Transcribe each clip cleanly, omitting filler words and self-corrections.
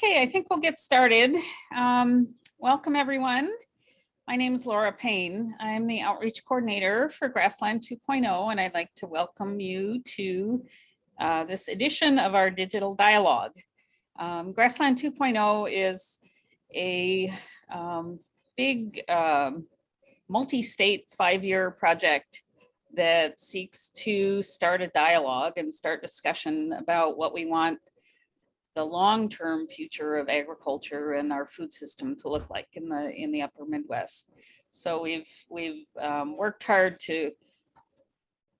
Okay, I think we'll get started. Welcome, everyone. My name is Laura Payne. I'm the Outreach Coordinator for Grassland 2.0, and I'd like to welcome you to this edition of our digital dialogue. Grassland 2.0 is a big multi-state 5-year project that seeks to start a dialogue and start discussion about what we want the long-term future of agriculture and our food system to look like in the upper Midwest. So we've worked hard to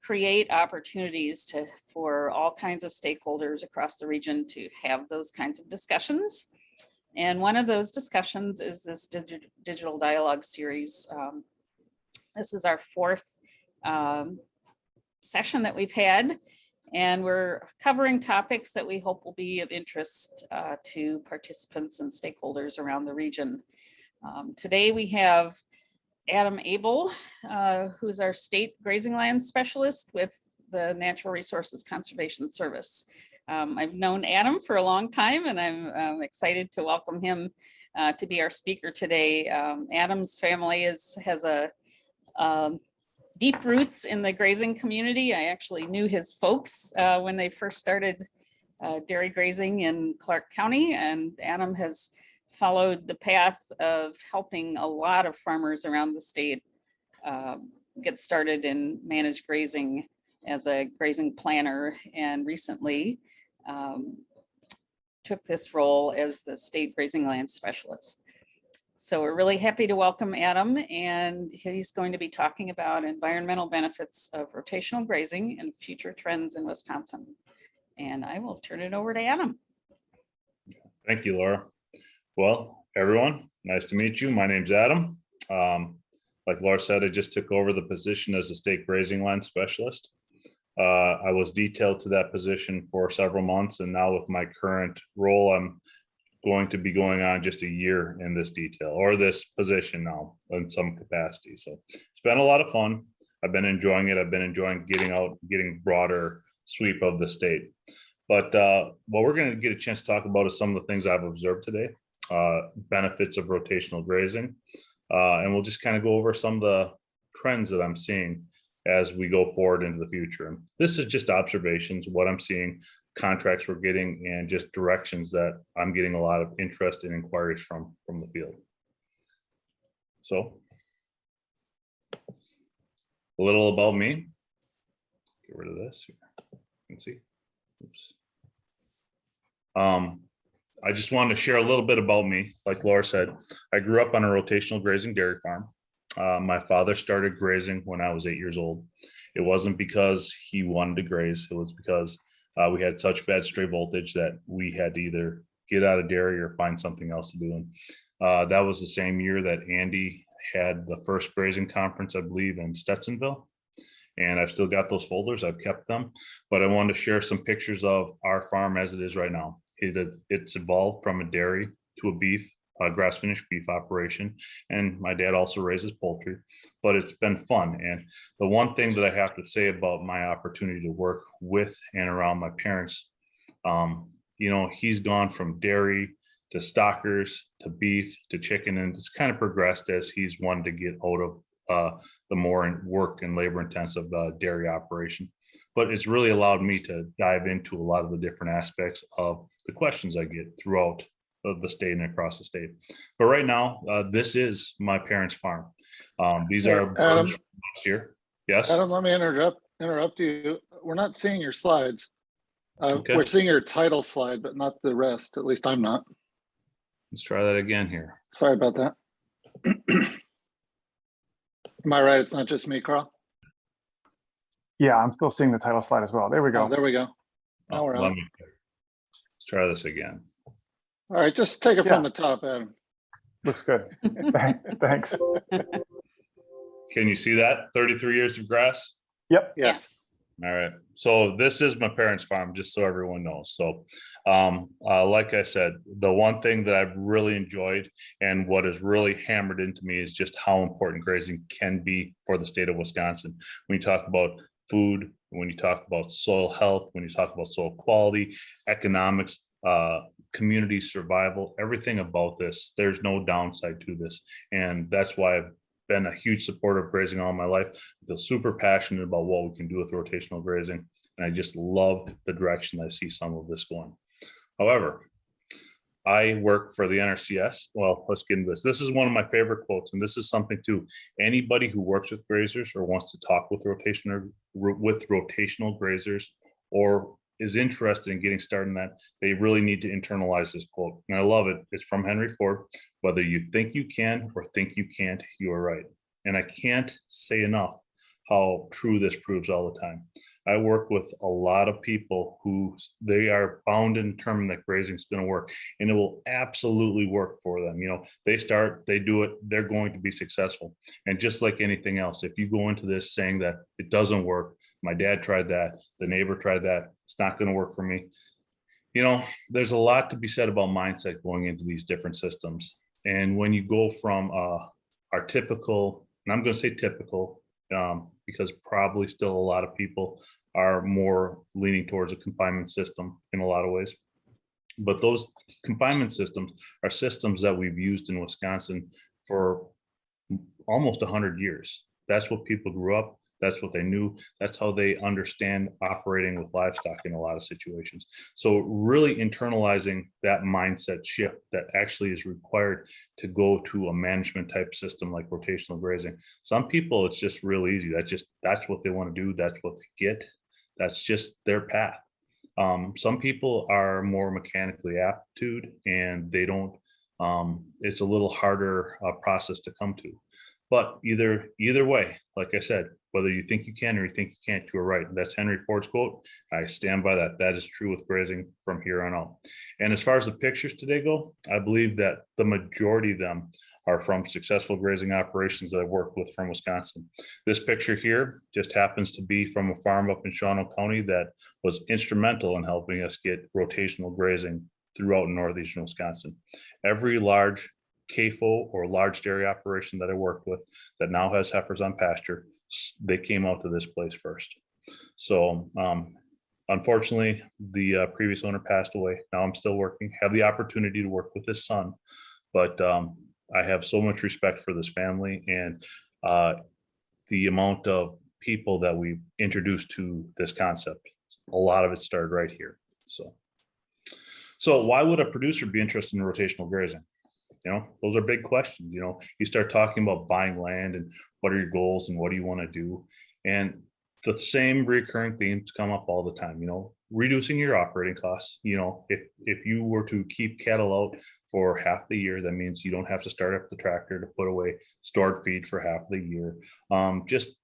create opportunities for all kinds of stakeholders across the region to have those kinds of discussions. And one of those discussions is this digital dialogue series. This is our 4th session that we've had. And we're covering topics that we hope will be of interest to participants and stakeholders around the region. Today we have Adam Abel, who's our state Grazing-Lands Specialist with the Natural Resources Conservation Service. I've known Adam for a long time, and I'm excited to welcome him to be our speaker today. Adam's family has a deep roots in the grazing community. I actually knew his folks when they first started dairy grazing in Clark County, and Adam has followed the path of helping a lot of farmers around the state get started in managed grazing as a grazing planner, and recently took this role as the state Grazing-Lands Specialist. So we're really happy to welcome Adam, and he's going to be talking about environmental benefits of rotational grazing and future trends in Wisconsin. And I will turn it over to Adam. Thank you, Laura. Well, everyone, nice to meet you. My name's Adam. Like Laura said, I just took over the position as the state Grazing-Lands Specialist. I was detailed to that position for several months, and now with my current role, I'm going to be going on just a year in this detail or this position now in some capacity. So it's been a lot of fun. I've been enjoying it. I've been enjoying getting out, getting broader sweep of the state. But what we're going to get a chance to talk about is some of the things I've observed today, benefits of rotational grazing. And we'll just kind of go over some of the trends that I'm seeing as we go forward into the future. And this is just observations, what I'm seeing, contracts we're getting, and just directions that I'm getting a lot of interest and inquiries from the field. So a little about me. Get rid of this here. You can see. Oops. I just wanted to share a little bit about me. Like Laura said, I grew up on a rotational grazing dairy farm. My father started grazing when I was 8 years old. It wasn't because he wanted to graze. It was because we had such bad stray voltage that we had to either get out of dairy or find something else to do. And that was the same year that Andy had the first grazing conference, I believe, in Stetsonville. And I've still got those folders. I've kept them. But I wanted to share some pictures of our farm as it is right now. It's evolved from a dairy to a beef, grass finished beef operation. And my dad also raises poultry, but it's been fun. And the one thing that I have to say about my opportunity to work with and around my parents, you know, he's gone from dairy to stockers to beef to chicken, and it's kind of progressed as he's wanted to get out of the more work and labor intensive dairy operation. But it's really allowed me to dive into a lot of the different aspects of the questions I get throughout of the state and across the state. But right now, this is my parents' farm. These are Adam, last year. Yes. Adam, let me interrupt you. We're not seeing your slides. Okay. We're seeing your title slide, but not the rest. At least I'm not. Let's try that again here. Sorry about that. Am I right? It's not just me, Carl? Yeah, I'm still seeing the title slide as well. There we go. Oh, there we go. Now we're on. Let's try this again. All right, just take it from the top, Adam. Looks good. Thanks. Can you see that? 33 years of grass? Yep. Yes. All right. So this is my parents' farm, just so everyone knows. So like I said, the one thing that I've really enjoyed and what has really hammered into me is just how important grazing can be for the state of Wisconsin. When you talk about food, when you talk about soil health, when you talk about soil quality, economics, community survival, everything about this. There's no downside to this. And that's why I've been a huge supporter of grazing all my life. I feel super passionate about what we can do with rotational grazing. And I just love the direction I see some of this going. However, I work for the NRCS. Well, let's get into this. This is one of my favorite quotes, and this is something too. Anybody who works with grazers or wants to talk with rotational grazers or is interested in getting started in that, they really need to internalize this quote. And I love it. It's from Henry Ford. Whether you think you can or think you can't, you are right. And I can't say enough how true this proves all the time. I work with a lot of people who they are bound and determined that grazing is going to work, and it will absolutely work for them. You know, they start, they do it, they're going to be successful. And just like anything else, if you go into this saying that it doesn't work, my dad tried that, the neighbor tried that, it's not going to work for me. You know, there's a lot to be said about mindset going into these different systems. And when you go from our typical, and I'm going to say typical, because probably still a lot of people are more leaning towards a confinement system in a lot of ways. But those confinement systems are systems that we've used in Wisconsin for almost 100 years. That's what people grew up. That's what they knew. That's how they understand operating with livestock in a lot of situations. So really internalizing that mindset shift that actually is required to go to a management type system like rotational grazing. Some people, it's just real easy. That's what they want to do. That's what they get. That's just their path. Some people are more mechanically aptitude and they don't, it's a little harder process to come to. But either way, like I said, whether you think you can or you think you can't, you are right. That's Henry Ford's quote. I stand by that. That is true with grazing from here on out. And as far as the pictures today go, I believe that the majority of them are from successful grazing operations that I've worked with from Wisconsin. This picture here just happens to be from a farm up in Shawano County that was instrumental in helping us get rotational grazing throughout northeastern Wisconsin. Every large CAFO or large dairy operation that I worked with that now has heifers on pasture, they came out to this place first. So unfortunately, the previous owner passed away. Now I'm still working, have the opportunity to work with his son, but I have so much respect for this family and the amount of people that we've introduced to this concept. A lot of it started right here. So why would a producer be interested in rotational grazing? You know, those are big questions. You know, you start talking about buying land and what are your goals and what do you want to do? And the same recurring themes come up all the time, you know, reducing your operating costs. You know, if you were to keep cattle out for half the year, that means you don't have to start up the tractor to put away stored feed for half the year. Just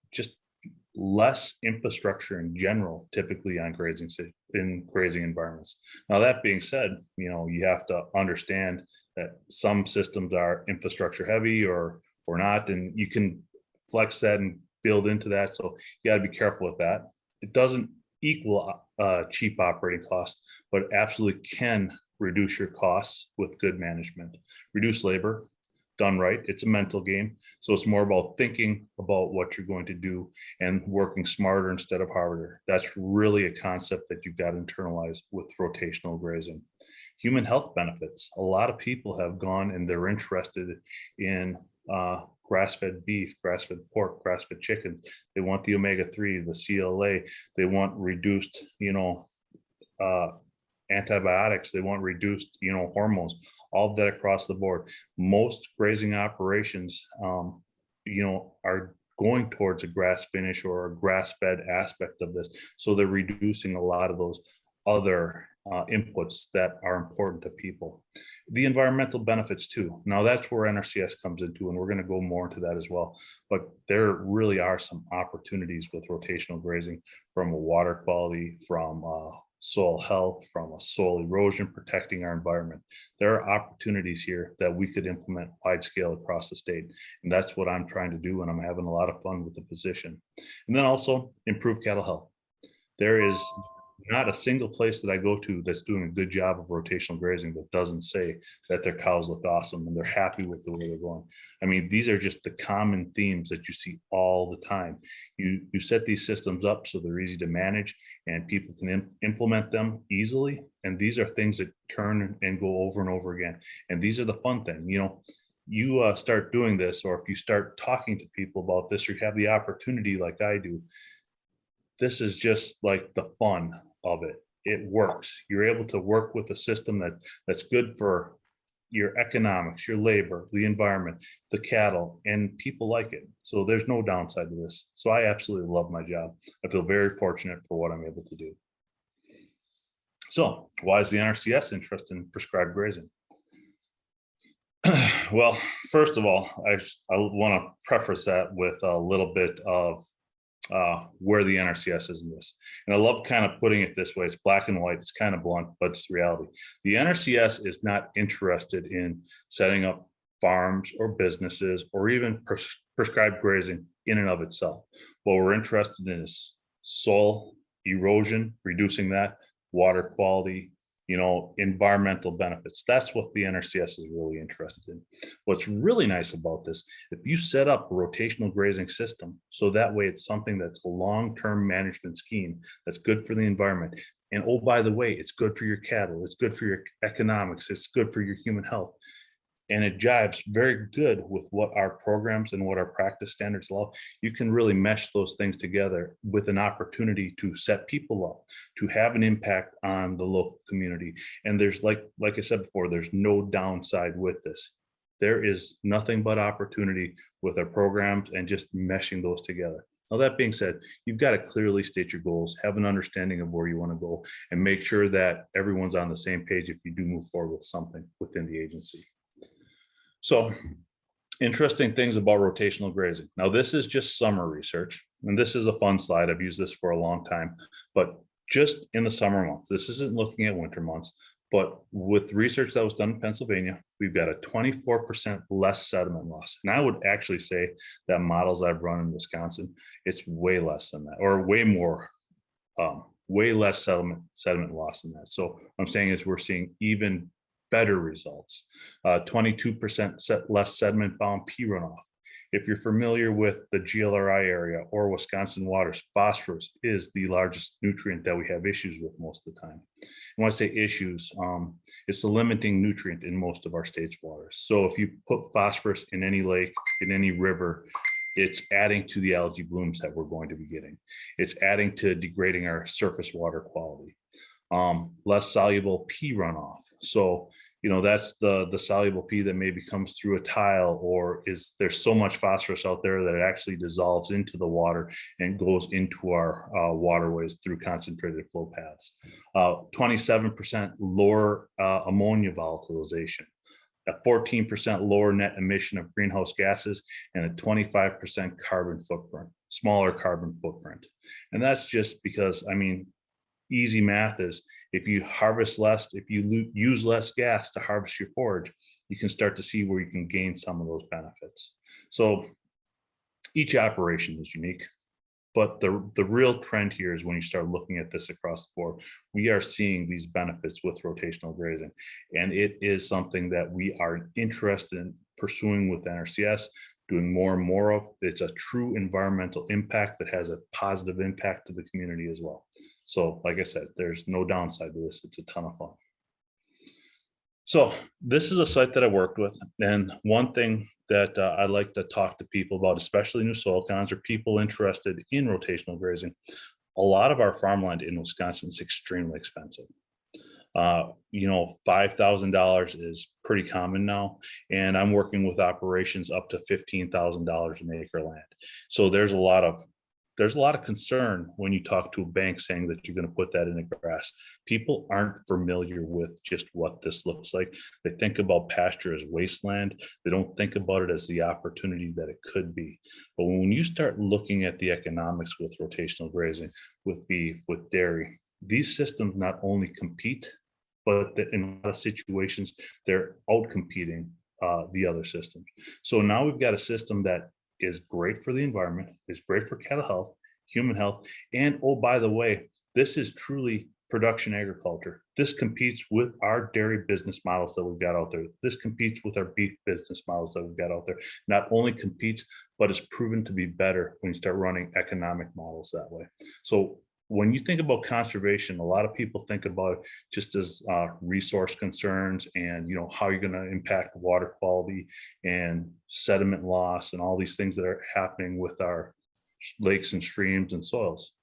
less infrastructure in general, typically on grazing environments. Now, that being said, you know, you have to understand that some systems are infrastructure heavy or not, and you can flex that and build into that. So you got to be careful with that. It doesn't equal cheap operating costs, but it absolutely can reduce your costs with good management. Reduce labor, done right. It's a mental game. So it's more about thinking about what you're going to do and working smarter instead of harder. That's really a concept that you've got to internalize with rotational grazing. Human health benefits. A lot of people have gone and they're interested in grass-fed beef, grass-fed pork, grass-fed chicken. They want the omega-3, the CLA. They want reduced, you know, antibiotics. They want reduced, you know, hormones, all of that across the board. Most grazing operations, you know, are going towards a grass finish or a grass-fed aspect of this. So they're reducing a lot of those other inputs that are important to people. The environmental benefits too. Now that's where NRCS comes into, and we're going to go more into that as well. But there really are some opportunities with rotational grazing from a water quality, from soil health, from a soil erosion, protecting our environment. There are opportunities here that we could implement wide scale across the state. And that's what I'm trying to do. And I'm having a lot of fun with the position. And then also improve cattle health. There is not a single place that I go to that's doing a good job of rotational grazing that doesn't say that their cows look awesome and they're happy with the way they're going. I mean, these are just the common themes that you see all the time. You set these systems up so they're easy to manage and people can implement them easily. And these are things that turn and go over and over again. And these are the fun thing, you know. You start doing this, or if you start talking to people about this, or you have the opportunity like I do, this is just like the fun of it. It works. You're able to work with a system that's good for your economics, your labor, the environment, the cattle, and people like it. So there's no downside to this. So I absolutely love my job. I feel very fortunate for what I'm able to do. So why is the NRCS interested in prescribed grazing? Well, first of all, I want to preface that with a little bit of where the NRCS is in this. And I love kind of putting it this way. It's black and white. It's kind of blunt, but it's reality. The NRCS is not interested in setting up farms or businesses or even prescribed grazing in and of itself. What we're interested in is soil erosion, reducing that, water quality, you know, environmental benefits. That's what the NRCS is really interested in. What's really nice about this, if you set up a rotational grazing system, so that way it's something that's a long-term management scheme that's good for the environment. And oh, by the way, it's good for your cattle, it's good for your economics, it's good for your human health. And it jives very good with what our programs and what our practice standards allow. You can really mesh those things together with an opportunity to set people up, to have an impact on the local community. And there's, like I said before, there's no downside with this. There is nothing but opportunity with our programs and just meshing those together. Now, that being said, you've got to clearly state your goals, have an understanding of where you want to go, and make sure that everyone's on the same page if you do move forward with something within the agency. So, interesting things about rotational grazing. Now, this is just summer research, and this is a fun slide. I've used this for a long time, but just in the summer months, this isn't looking at winter months, but with research that was done in Pennsylvania, we've got a 24% less sediment loss. And I would actually say that models I've run in Wisconsin, it's way less than that, or way more, way less sediment loss than that. So what I'm saying is we're seeing even better results, 22% less sediment bound pea runoff. If you're familiar with the GLRI area or Wisconsin waters, phosphorus is the largest nutrient that we have issues with most of the time. And when I say issues, it's the limiting nutrient in most of our state's waters. So if you put phosphorus in any lake, in any river, it's adding to the algae blooms that we're going to be getting. It's adding to degrading our surface water quality. Less soluble pea runoff. So, you know, that's the soluble pea that maybe comes through a tile, or there's so much phosphorus out there that it actually dissolves into the water and goes into our waterways through concentrated flow paths. 27% lower ammonia volatilization, a 14% lower net emission of greenhouse gases, and a 25% carbon footprint, smaller carbon footprint. And that's just because, I mean, easy math is if you harvest less, if you use less gas to harvest your forage, you can start to see where you can gain some of those benefits. So each operation is unique, but the real trend here is when you start looking at this across the board, we are seeing these benefits with rotational grazing. And it is something that we are interested in pursuing with NRCS, doing more and more of. It's a true environmental impact that has a positive impact to the community as well. So like I said, there's no downside to this. It's a ton of fun. So this is a site that I worked with. And one thing that I like to talk to people about, especially new soil cons or people interested in rotational grazing, a lot of our farmland in Wisconsin is extremely expensive. You know, $5,000 is pretty common now, and I'm working with operations up to $15,000 an acre land. So there's a lot of concern when you talk to a bank saying that you're going to put that in the grass. People aren't familiar with just what this looks like. They think about pasture as wasteland. They don't think about it as the opportunity that it could be. But when you start looking at the economics with rotational grazing, with beef, with dairy, these systems not only compete, but in a lot of situations, they're out-competing the other systems. So now we've got a system that is great for the environment, is great for cattle health, human health, and oh, by the way, This is truly production agriculture. This competes with our dairy business models that we've got out there. This competes with our beef business models that we've got out there. Not only competes, but is proven to be better when you start running economic models that way. So when you think about conservation, a lot of people think about it just as resource concerns and, you know, how you're going to impact water quality and sediment loss and all these things that are happening with our lakes and streams and soils.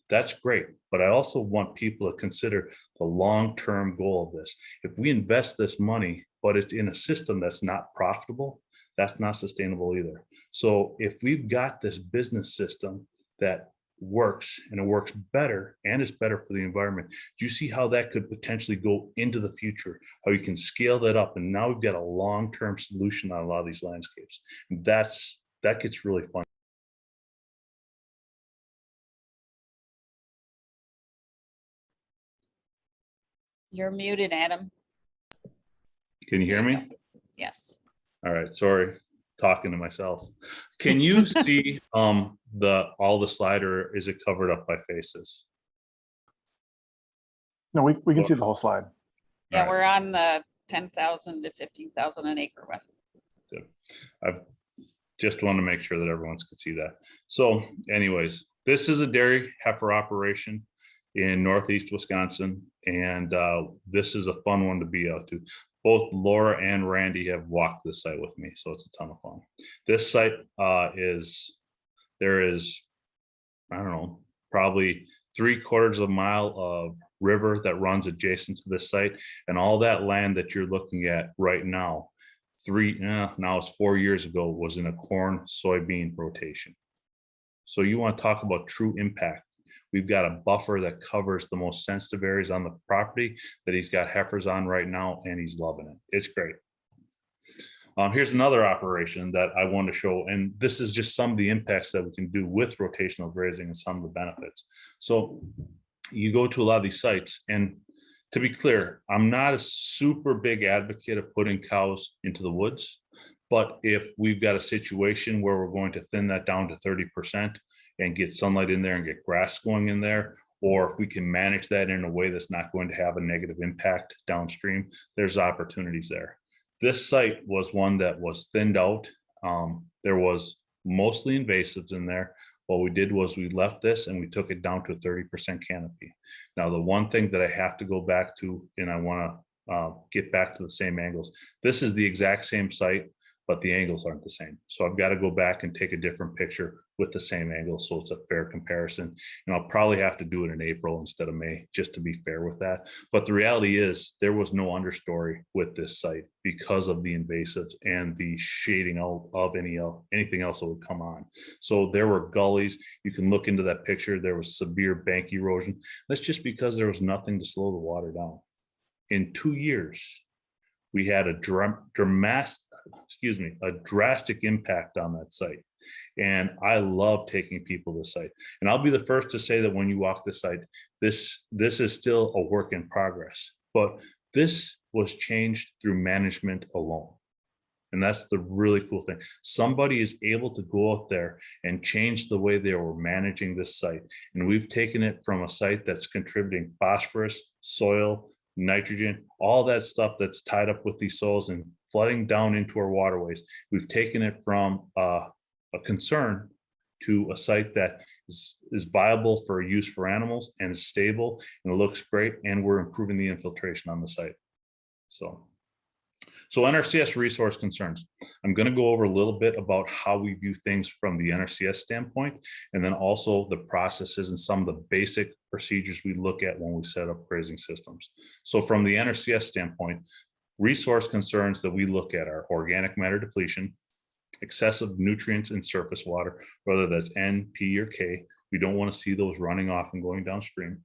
That's great. But I also want people to consider the long-term goal of this. If we invest this money, but it's in a system that's not profitable, that's not sustainable either. So if we've got this business system that works and it works better and it's better for the environment, do you see how that could potentially go into the future, how you can scale that up? And now we've got a long-term solution on a lot of these landscapes. And that gets really fun. You're muted, Adam. Can you hear me? Yes. All right, sorry, talking to myself. Can you see all the slide, or is it covered up by faces? No, we can see the whole slide. Yeah, All right. we're on the 10,000 to 15,000 an acre one. Good. I've just wanted to make sure that everyone could see that. So anyways, this is a dairy heifer operation in Northeast Wisconsin. And this is a fun one to be out to. Both Laura and Randy have walked this site with me, so it's a ton of fun. This site there is, I don't know, probably 3/4 of a mile of river that runs adjacent to this site, and all that land that you're looking at right now, now it's 4 years ago, was in a corn soybean rotation. So you want to talk about true impact. We've got a buffer that covers the most sensitive areas on the property that he's got heifers on right now, and he's loving it. It's great. Here's another operation that I want to show, and this is just some of the impacts that we can do with rotational grazing and some of the benefits. So you go to a lot of these sites, and to be clear, I'm not a super big advocate of putting cows into the woods, but if we've got a situation where we're going to thin that down to 30% and get sunlight in there and get grass going in there, or if we can manage that in a way that's not going to have a negative impact downstream, there's opportunities there. This site was one that was thinned out. There was mostly invasives in there. What we did was we left this and we took it down to a 30% canopy. Now, the one thing that I have to go back to, and I want to get back to the same angles, this is the exact same site, but the angles aren't the same. So I've got to go back and take a different picture with the same angle, so it's a fair comparison. And I'll probably have to do it in April instead of May, just to be fair with that. But the reality is there was no understory with this site because of the invasives and the shading out of anything else that would come on. So there were gullies. You can look into that picture. There was severe bank erosion. That's just because there was nothing to slow the water down. In 2 years, we had a drastic impact on that site. And I love taking people to the site. And I'll be the first to say that when you walk the site, this is still a work in progress, but this was changed through management alone. And that's the really cool thing. Somebody is able to go out there and change the way they were managing this site. And we've taken it from a site that's contributing phosphorus, soil, nitrogen, all that stuff that's tied up with these soils and flooding down into our waterways. We've taken it from a concern to a site that is viable for use for animals and is stable and it looks great, and we're improving the infiltration on the site. So NRCS resource concerns. I'm going to go over a little bit about how we view things from the NRCS standpoint, and then also the processes and some of the basic procedures we look at when we set up grazing systems. So from the NRCS standpoint, resource concerns that we look at are organic matter depletion, excessive nutrients in surface water, whether that's N, P, or K. We don't want to see those running off and going downstream.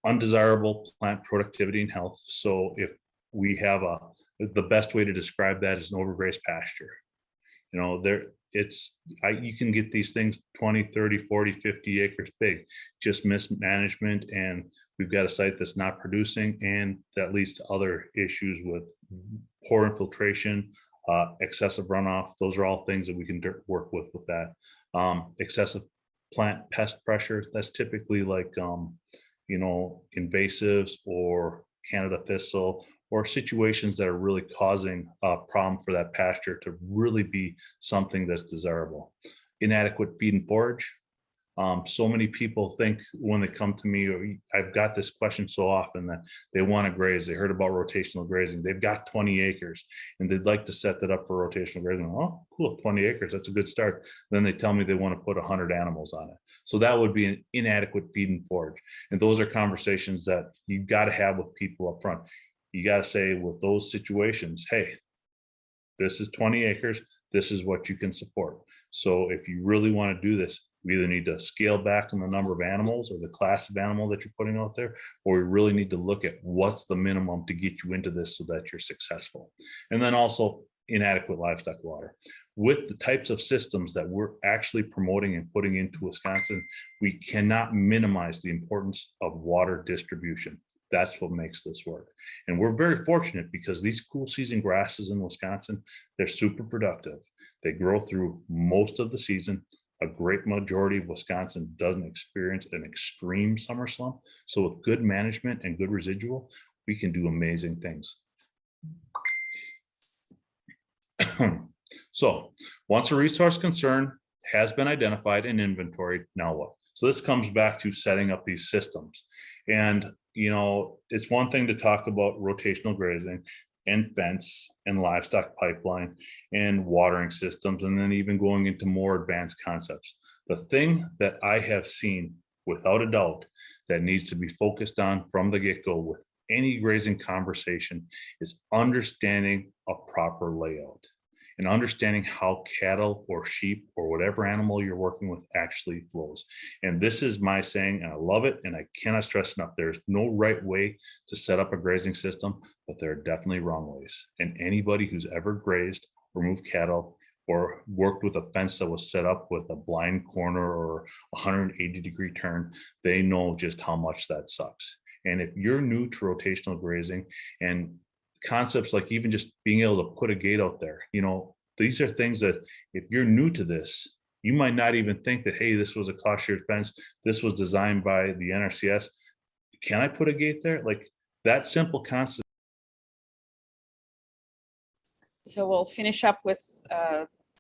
Undesirable plant productivity and health. So if we have the best way to describe that is an overgrazed pasture. You know, you can get these things 20, 30, 40, 50 acres big, just mismanagement. And we've got a site that's not producing, and that leads to other issues with poor infiltration, excessive runoff. Those are all things that we can work with that. Excessive plant pest pressure. That's typically like, you know, invasives or Canada thistle, or situations that are really causing a problem for that pasture to really be something that's desirable. Inadequate feed and forage. So many people think when they come to me, or I've got this question so often, that they want to graze. They heard about rotational grazing. They've got 20 acres and they'd like to set that up for rotational grazing. Oh, cool, 20 acres. That's a good start. Then they tell me they want to put 100 animals on it. So that would be an inadequate feed and forage. And those are conversations that you've got to have with people up front. You got to say with those situations, hey, this is 20 acres. This is what you can support. So if you really want to do this, we either need to scale back on the number of animals or the class of animal that you're putting out there, or we really need to look at what's the minimum to get you into this so that you're successful. And then also inadequate livestock water. With the types of systems that we're actually promoting and putting into Wisconsin, we cannot minimize the importance of water distribution. That's what makes this work. And we're very fortunate because these cool season grasses in Wisconsin, they're super productive. They grow through most of the season. A great majority of Wisconsin doesn't experience an extreme summer slump. So with good management and good residual, we can do amazing things. So once a resource concern has been identified and inventoried, now what? So this comes back to setting up these systems. And, you know, it's one thing to talk about rotational grazing and fence and livestock pipeline and watering systems, and then even going into more advanced concepts. The thing that I have seen without a doubt that needs to be focused on from the get-go with any grazing conversation is understanding a proper layout and understanding how cattle or sheep or whatever animal you're working with actually flows. And this is my saying, and I love it, and I cannot stress enough, there's no right way to set up a grazing system, but there are definitely wrong ways. And anybody who's ever grazed or moved cattle or worked with a fence that was set up with a blind corner or 180-degree turn, they know just how much that sucks. And if you're new to rotational grazing and concepts like even just being able to put a gate out there, you know, these are things that if you're new to this, you might not even think that, hey, this was a cost shared fence. This was designed by the NRCS. Can I put a gate there? Like that simple concept. So we'll finish up with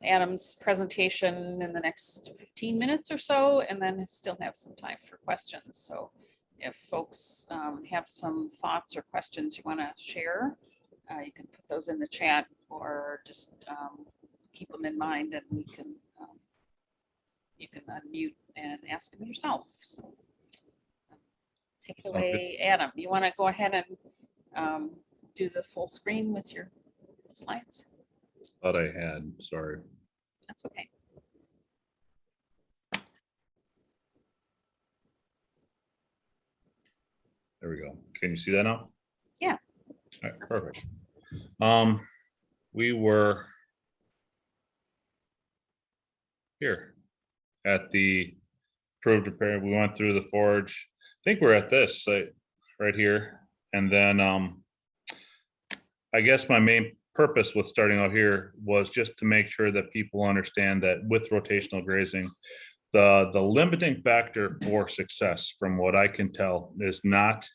Adam's presentation in the next 15 minutes or so, and then still have some time for questions. So if folks have some thoughts or questions you want to share, you can put those in the chat or just keep them in mind, and we can you can unmute and ask them yourself. So take it away, Adam. You want to go ahead and do the full screen with your slides? Thought I had, sorry. That's okay. There we go. Can you see that now? Yeah. All right, perfect. We were here at the approved repair. We went through the forage. I think we're at this site right here. And then I guess my main purpose with starting out here was just to make sure that people understand that with rotational grazing, the limiting factor for success, from what I can tell, is not,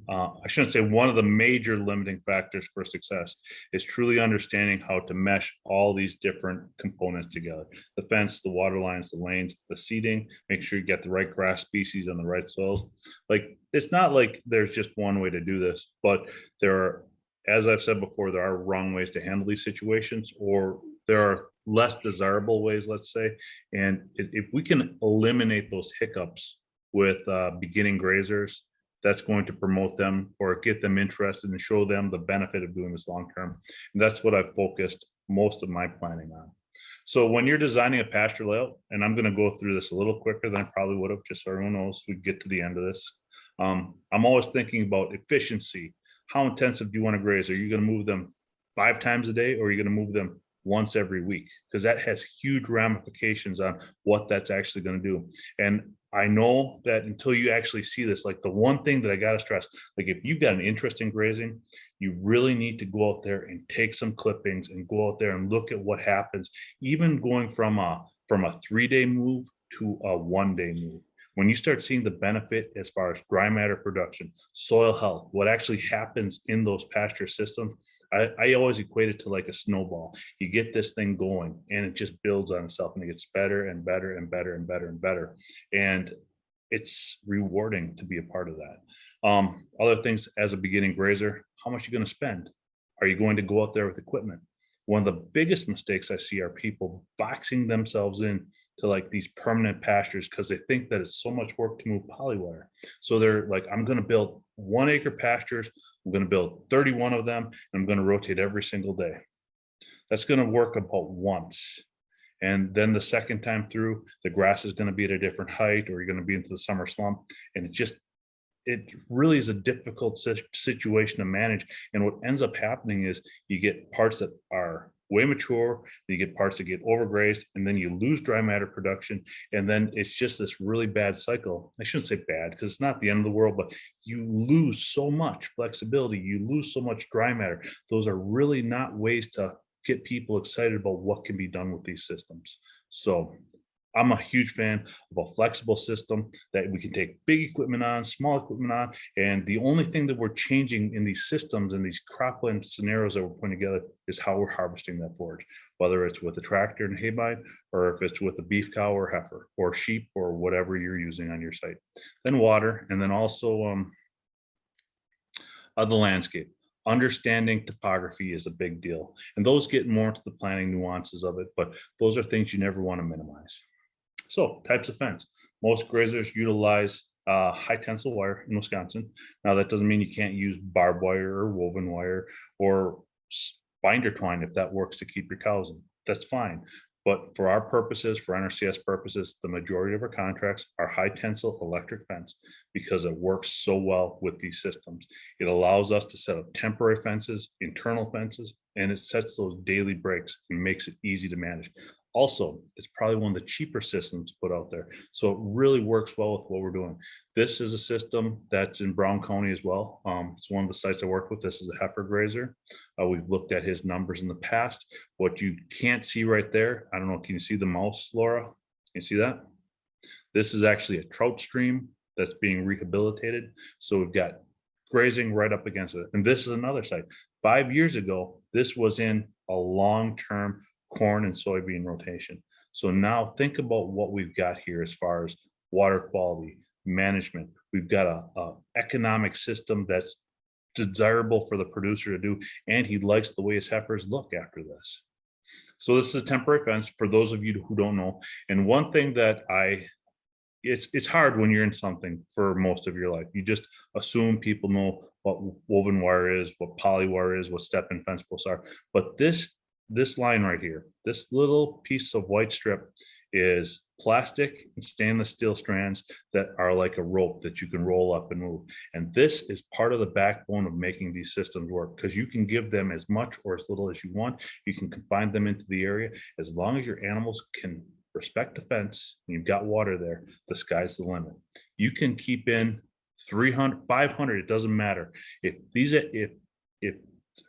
I shouldn't say one of the major limiting factors for success is truly understanding how to mesh all these different components together. The fence, the water lines, the lanes, the seeding, make sure you get the right grass species on the right soils. Like, it's not like there's just one way to do this, but there are, as I've said before, there are wrong ways to handle these situations, or there are less desirable ways, let's say. And if we can eliminate those hiccups with beginning grazers, that's going to promote them or get them interested and show them the benefit of doing this long term. And that's what I've focused most of my planning on. So when you're designing a pasture layout, and I'm going to go through this a little quicker than I probably would have, just so everyone knows we get to the end of this. I'm always thinking about efficiency. How intensive do you want to graze? Are you going to move them 5 times a day, or are you going to move them once every week? Because that has huge ramifications on what that's actually going to do. And I know that until you actually see this, like the one thing that I got to stress, like if you've got an interest in grazing, you really need to go out there and take some clippings and go out there and look at what happens, even going from a 3-day move to a 1-day move. When you start seeing the benefit as far as dry matter production, soil health, what actually happens in those pasture systems, I always equate it to like a snowball. You get this thing going and it just builds on itself and it gets better and better and better and better and better. And it's rewarding to be a part of that. Other things as a beginning grazer, how much are you going to spend? Are you going to go out there with equipment? One of the biggest mistakes I see are people boxing themselves in to like these permanent pastures because they think that it's so much work to move polywire. So they're like, I'm going to build 1 acre pastures. I'm going to build 31 of them. And I'm going to rotate every single day. That's going to work about once. And then the second time through, the grass is going to be at a different height, or you're going to be into the summer slump. And it really is a difficult situation to manage. And what ends up happening is you get parts that are way mature, you get parts that get overgrazed, and then you lose dry matter production. And then it's just this really bad cycle. I shouldn't say bad because it's not the end of the world, but you lose so much flexibility, you lose so much dry matter. Those are really not ways to get people excited about what can be done with these systems. So I'm a huge fan of a flexible system that we can take big equipment on, small equipment on, and the only thing that we're changing in these systems and these cropland scenarios that we're putting together is how we're harvesting that forage, whether it's with a tractor and haybine, or if it's with a beef cow or heifer or sheep or whatever you're using on your site. Then water, and then also the landscape. Understanding topography is a big deal, and those get more into the planning nuances of it, but those are things you never want to minimize. So types of fence. Most grazers utilize high tensile wire in Wisconsin. Now that doesn't mean you can't use barbed wire or woven wire or binder twine if that works to keep your cows in. That's fine. But for our purposes, for NRCS purposes, the majority of our contracts are high tensile electric fence because it works so well with these systems. It allows us to set up temporary fences, internal fences, and it sets those daily breaks and makes it easy to manage. Also, it's probably one of the cheaper systems put out there. So it really works well with what we're doing. This is a system that's in Brown County as well. It's one of the sites I work with. This is a heifer grazer. We've looked at his numbers in the past. What you can't see right there, I don't know, can you see the mouse, Laura? Can you see that? This is actually a trout stream that's being rehabilitated. So we've got grazing right up against it. And this is another site. 5 years ago, this was in a long-term corn and soybean rotation. So now think about what we've got here as far as water quality management. We've got a economic system that's desirable for the producer to do, and he likes the way his heifers look after this. So this is a temporary fence for those of you who don't know. And one thing that it's hard when you're in something for most of your life. You just assume people know what woven wire is, what poly wire is, what step-in fence posts are. But this line right here, this little piece of white strip is plastic and stainless steel strands that are like a rope that you can roll up and move. And this is part of the backbone of making these systems work, because you can give them as much or as little as you want. You can confine them into the area. As long as your animals can respect the fence and you've got water there, the sky's the limit. You can keep in 300, 500, it doesn't matter. If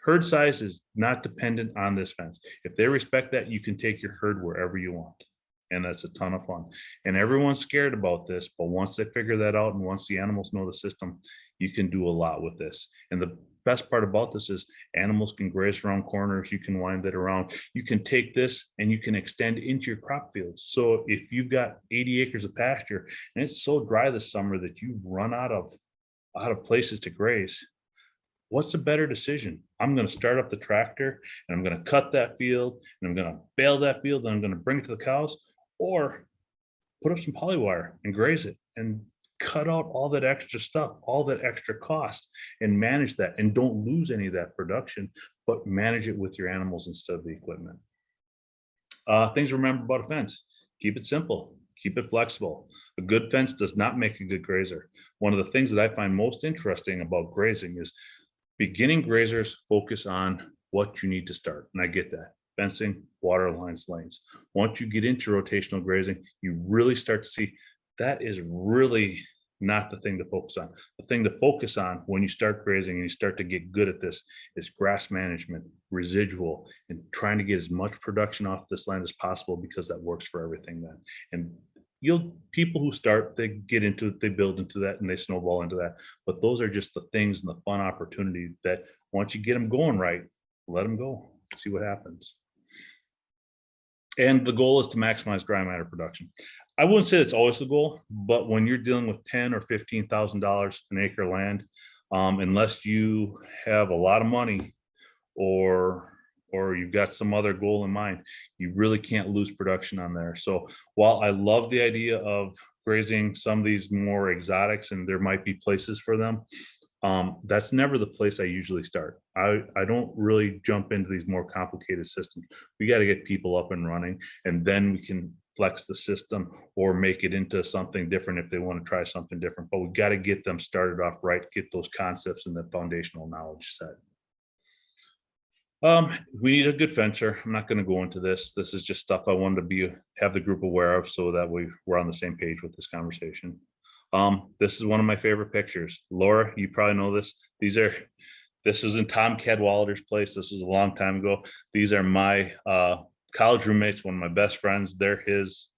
herd size is not dependent on this fence, if they respect that, you can take your herd wherever you want. And that's a ton of fun. And everyone's scared about this, but once they figure that out and once the animals know the system, you can do a lot with this. And the best part about this is animals can graze around corners. You can wind it around. You can take this and you can extend into your crop fields. So if you've got 80 acres of pasture and it's so dry this summer that you've run out of places to graze, what's a better decision? I'm going to start up the tractor and I'm going to cut that field and I'm going to bale that field and I'm going to bring it to the cows, or put up some polywire and graze it and cut out all that extra stuff, all that extra cost, and manage that, and don't lose any of that production, but manage it with your animals instead of the equipment. Things to remember about a fence: keep it simple, keep it flexible. A good fence does not make a good grazer. One of the things that I find most interesting about grazing is beginning grazers focus on what you need to start, and I get that. Fencing, water lines, lanes. Once you get into rotational grazing, you really start to see that is really not the thing to focus on. The thing to focus on when you start grazing and you start to get good at this is grass management, residual, and trying to get as much production off this land as possible, because that works for everything then. And people who start, they get into it, they build into that, and they snowball into that. But those are just the things and the fun opportunity that once you get them going right, let them go, see what happens. And the goal is to maximize dry matter production. I wouldn't say that's always the goal, but when you're dealing with $10,000 or $15,000 an acre land, unless you have a lot of money or you've got some other goal in mind, you really can't lose production on there. So while I love the idea of grazing some of these more exotics, and there might be places for them, that's never the place I usually start. I don't really jump into these more complicated systems. We got to get people up and running, and then we can flex the system or make it into something different if they want to try something different. But we got to get them started off right, get those concepts and the foundational knowledge set. We need a good fencer. I'm not going to go into this. This is just stuff I wanted to have the group aware of, so that we're on the same page with this conversation. This is one of my favorite pictures. Laura, you probably know this. This is in Tom Cadwallader's place. This was a long time ago. These are my college roommates, one of my best friends. They're his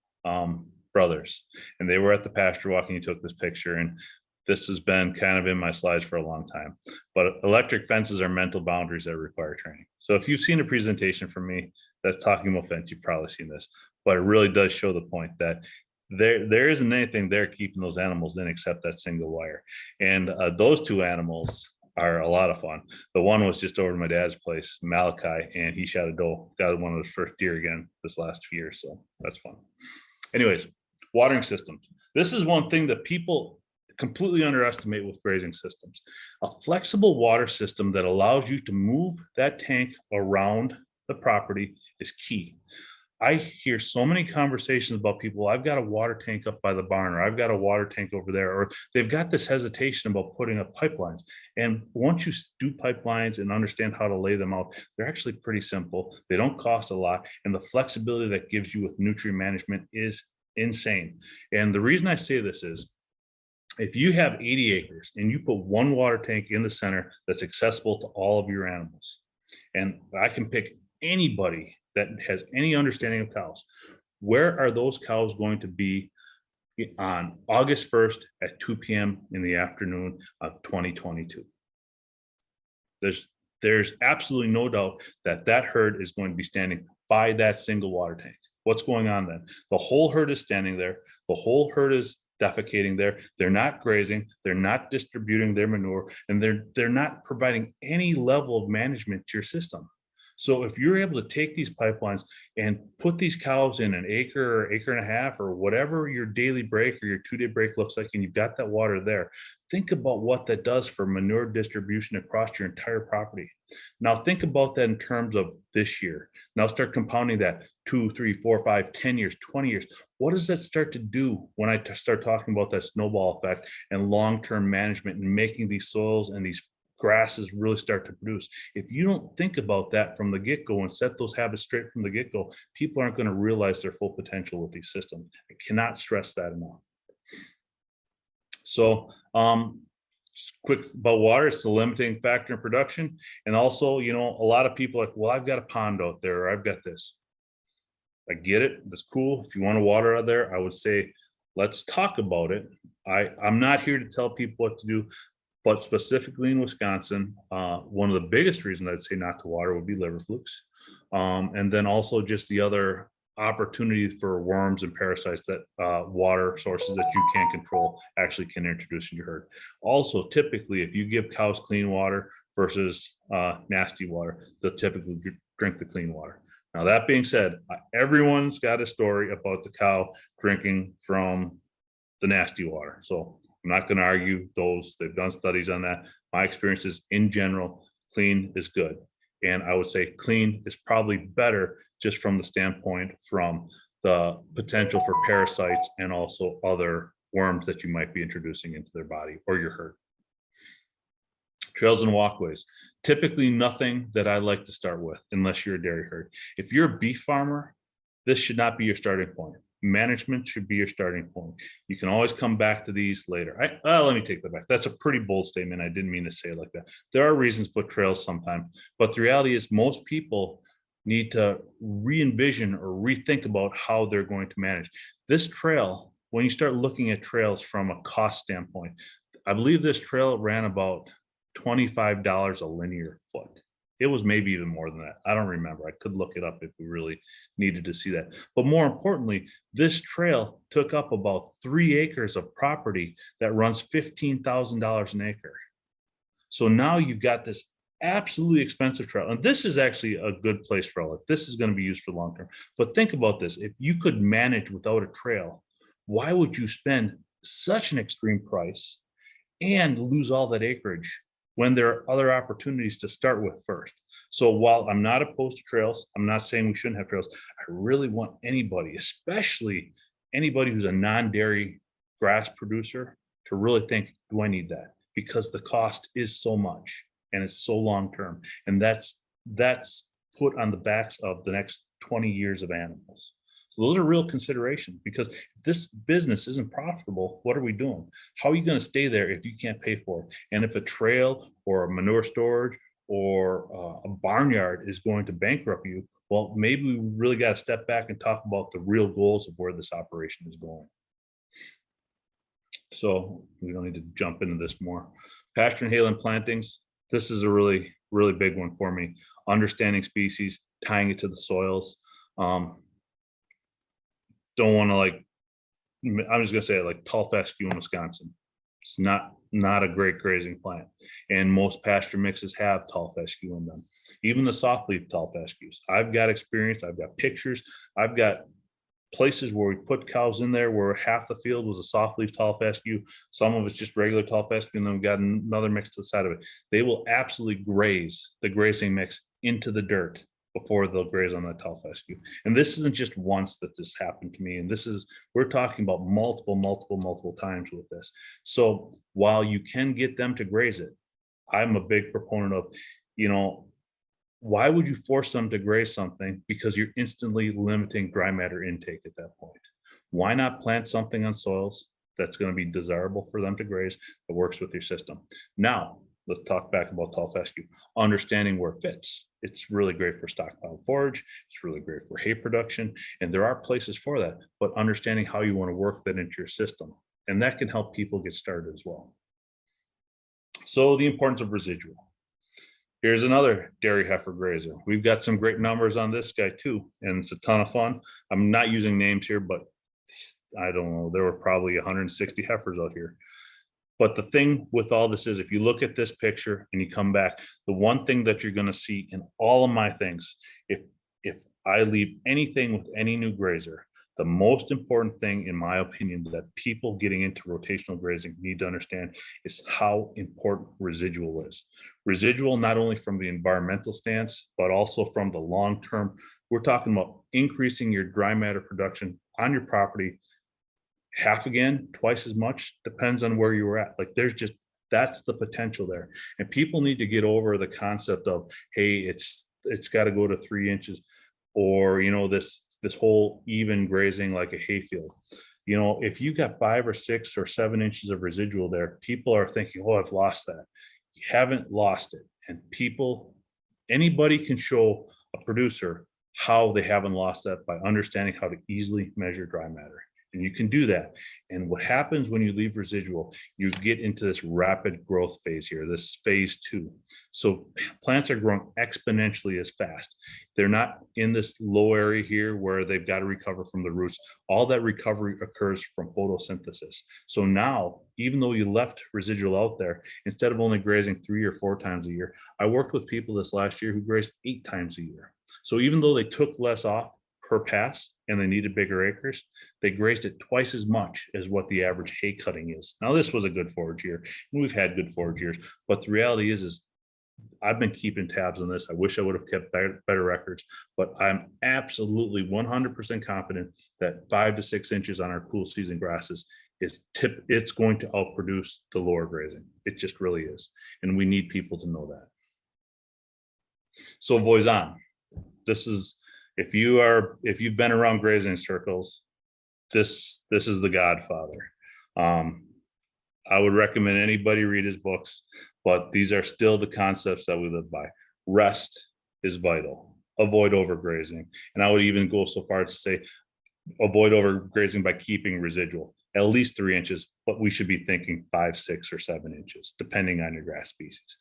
brothers, and they were at the pasture walk, and he took this picture. And this has been kind of in my slides for a long time. But electric fences are mental boundaries that require training. So if you've seen a presentation from me that's talking about fence, you've probably seen this. But it really does show the point that there isn't anything there keeping those animals in except that single wire. And those two animals are a lot of fun. The one was just over to my dad's place, Malachi, and he shot a doe, got one of his first deer again this last year. So that's fun. Anyways, watering systems. This is one thing that people completely underestimate with grazing systems. A flexible water system that allows you to move that tank around the property is key. I hear so many conversations about people, I've got a water tank up by the barn, or I've got a water tank over there, or they've got this hesitation about putting up pipelines. And once you do pipelines and understand how to lay them out, they're actually pretty simple. They don't cost a lot. And the flexibility that gives you with nutrient management is insane. And the reason I say this is, if you have 80 acres and you put one water tank in the center that's accessible to all of your animals, and I can pick anybody that has any understanding of cows, where are those cows going to be on August 1st at 2 p.m. in the afternoon of 2022? There's absolutely no doubt that that herd is going to be standing by that single water tank. What's going on then? The whole herd is standing there. The whole herd is defecating there. They're not grazing. They're not distributing their manure, and they're not providing any level of management to your system. So if you're able to take these pipelines and put these cows in an acre or acre and a half, or whatever your daily break or your 2-day break looks like, and you've got that water there, think about what that does for manure distribution across your entire property. Now think about that in terms of this year. Now start compounding that 2, 3, 4, 5, 10 years, 20 years. What does that start to do when I start talking about that snowball effect and long-term management and making these soils and these grasses really start to produce? If you don't think about that from the get-go and set those habits straight from the get-go, people aren't going to realize their full potential with these systems. I cannot stress that enough. So quick about water, it's the limiting factor in production. And also, you know, a lot of people are like, well, I've got a pond out there, or I've got this. I get it. That's cool. If you want to water out there, I would say, let's talk about it. I'm not here to tell people what to do. But specifically in Wisconsin, one of the biggest reasons I'd say not to water would be liver flukes. And then also just the other opportunity for worms and parasites that water sources that you can't control actually can introduce in your herd. Also, typically, if you give cows clean water versus nasty water, they'll typically drink the clean water. Now, that being said, everyone's got a story about the cow drinking from the nasty water. So I'm not going to argue those. They've done studies on that. My experience is, in general, clean is good. And I would say clean is probably better just from the standpoint from the potential for parasites and also other worms that you might be introducing into their body or your herd. Trails and walkways. Typically nothing that I like to start with unless you're a dairy herd. If you're a beef farmer, this should not be your starting point. Management should be your starting point. You can always come back to these later. Let me take that back. That's a pretty bold statement. I didn't mean to say it like that. There are reasons to put trails sometimes, but the reality is most people need to re-envision or rethink about how they're going to manage this trail. When you start looking at trails from a cost standpoint, I believe this trail ran about $25 a linear foot. It was maybe even more than that. I don't remember. I could look it up if we really needed to see that. But more importantly, this trail took up about 3 acres of property that runs $15,000 an acre. So now you've got this absolutely expensive trail. And this is actually a good place for all. This is going to be used for long term. But think about this. If you could manage without a trail, why would you spend such an extreme price and lose all that acreage when there are other opportunities to start with first? So while I'm not opposed to trails, I'm not saying we shouldn't have trails. I really want anybody, especially anybody who's a non-dairy grass producer, to really think, do I need that? Because the cost is so much and it's so long-term. And that's put on the backs of the next 20 years of animals. So those are real considerations, because if this business isn't profitable, what are we doing? How are you going to stay there if you can't pay for it? And if a trail or a manure storage or a barnyard is going to bankrupt you, well, maybe we really got to step back and talk about the real goals of where this operation is going. So we don't need to jump into this more. Pasture and hayland plantings. This is a really, really big one for me. Understanding species, tying it to the soils. Don't want to, like, I'm just gonna say it, like tall fescue in Wisconsin. It's not a great grazing plant, and most pasture mixes have tall fescue in them. Even the soft leaf tall fescues. I've got experience. I've got pictures. I've got places where we put cows in there where half the field was a soft leaf tall fescue, some of it's just regular tall fescue, and then we've got another mix to the side of it. They will absolutely graze the grazing mix into the dirt before they'll graze on that tall fescue. And this isn't just once that this happened to me. And we're talking about multiple times with this. So while you can get them to graze it, I'm a big proponent of, why would you force them to graze something? Because you're instantly limiting dry matter intake at that point. Why not plant something on soils that's going to be desirable for them to graze, that works with your system? Now, let's talk back about tall fescue. Understanding where it fits. It's really great for stockpile forage. It's really great for hay production. And there are places for that, but understanding how you want to work that into your system. And that can help people get started as well. So the importance of residual. Here's another dairy heifer grazer. We've got some great numbers on this guy too, and it's a ton of fun. I'm not using names here, but I don't know, there were probably 160 heifers out here. But the thing with all this is, if you look at this picture and you come back, the one thing that you're going to see in all of my things, if I leave anything with any new grazer, the most important thing, in my opinion, that people getting into rotational grazing need to understand is how important residual is. Residual, not only from the environmental stance, but also from the long-term. We're talking about increasing your dry matter production on your property half again, twice as much, depends on where you were at. Like, that's the potential there. And people need to get over the concept of, hey, it's got to go to 3 inches, or, this whole even grazing like a hayfield. If you got 5 or 6 or 7 inches of residual there, people are thinking, oh, I've lost that. You haven't lost it. And anybody can show a producer how they haven't lost that by understanding how to easily measure dry matter. And you can do that. And what happens when you leave residual, you get into this rapid growth phase here, this phase 2. So plants are growing exponentially as fast. They're not in this low area here where they've got to recover from the roots. All that recovery occurs from photosynthesis. So now, even though you left residual out there, instead of only grazing 3 or 4 times a year, I worked with people this last year who grazed 8 times a year. So even though they took less off per pass and they needed bigger acres, they grazed it twice as much as what the average hay cutting is. Now, this was a good forage year, and we've had good forage years, but the reality is I've been keeping tabs on this. I wish I would have kept better records, but I'm absolutely 100% confident that 5 to 6 inches on our cool season grasses it's going to outproduce the lower grazing. It just really is. And we need people to know that. So Voisin, this is, if you've been around grazing circles, this is the godfather. I would recommend anybody read his books, but these are still the concepts that we live by. Rest is vital. avoid overgrazing. And I would even go so far as to say, avoid overgrazing by keeping residual at least 3 inches, but we should be thinking 5, 6, or 7 inches, depending on your grass species.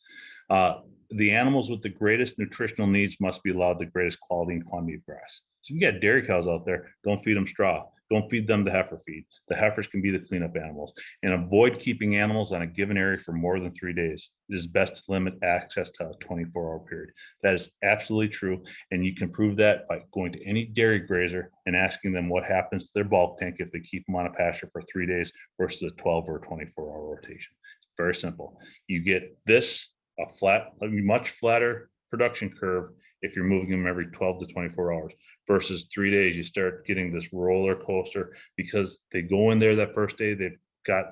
The animals with the greatest nutritional needs must be allowed the greatest quality and quantity of grass. So if you got dairy cows out there, don't feed them straw. Don't feed them the heifer feed. The heifers can be the cleanup animals. And avoid keeping animals on a given area for more than 3 days. It is best to limit access to a 24-hour period. That is absolutely true. And you can prove that by going to any dairy grazer and asking them what happens to their bulk tank if they keep them on a pasture for 3 days versus a 12 or 24-hour rotation. Very simple. You get a much flatter production curve if you're moving them every 12 to 24 hours versus 3 days. You start getting this roller coaster because they go in there that first day, they've got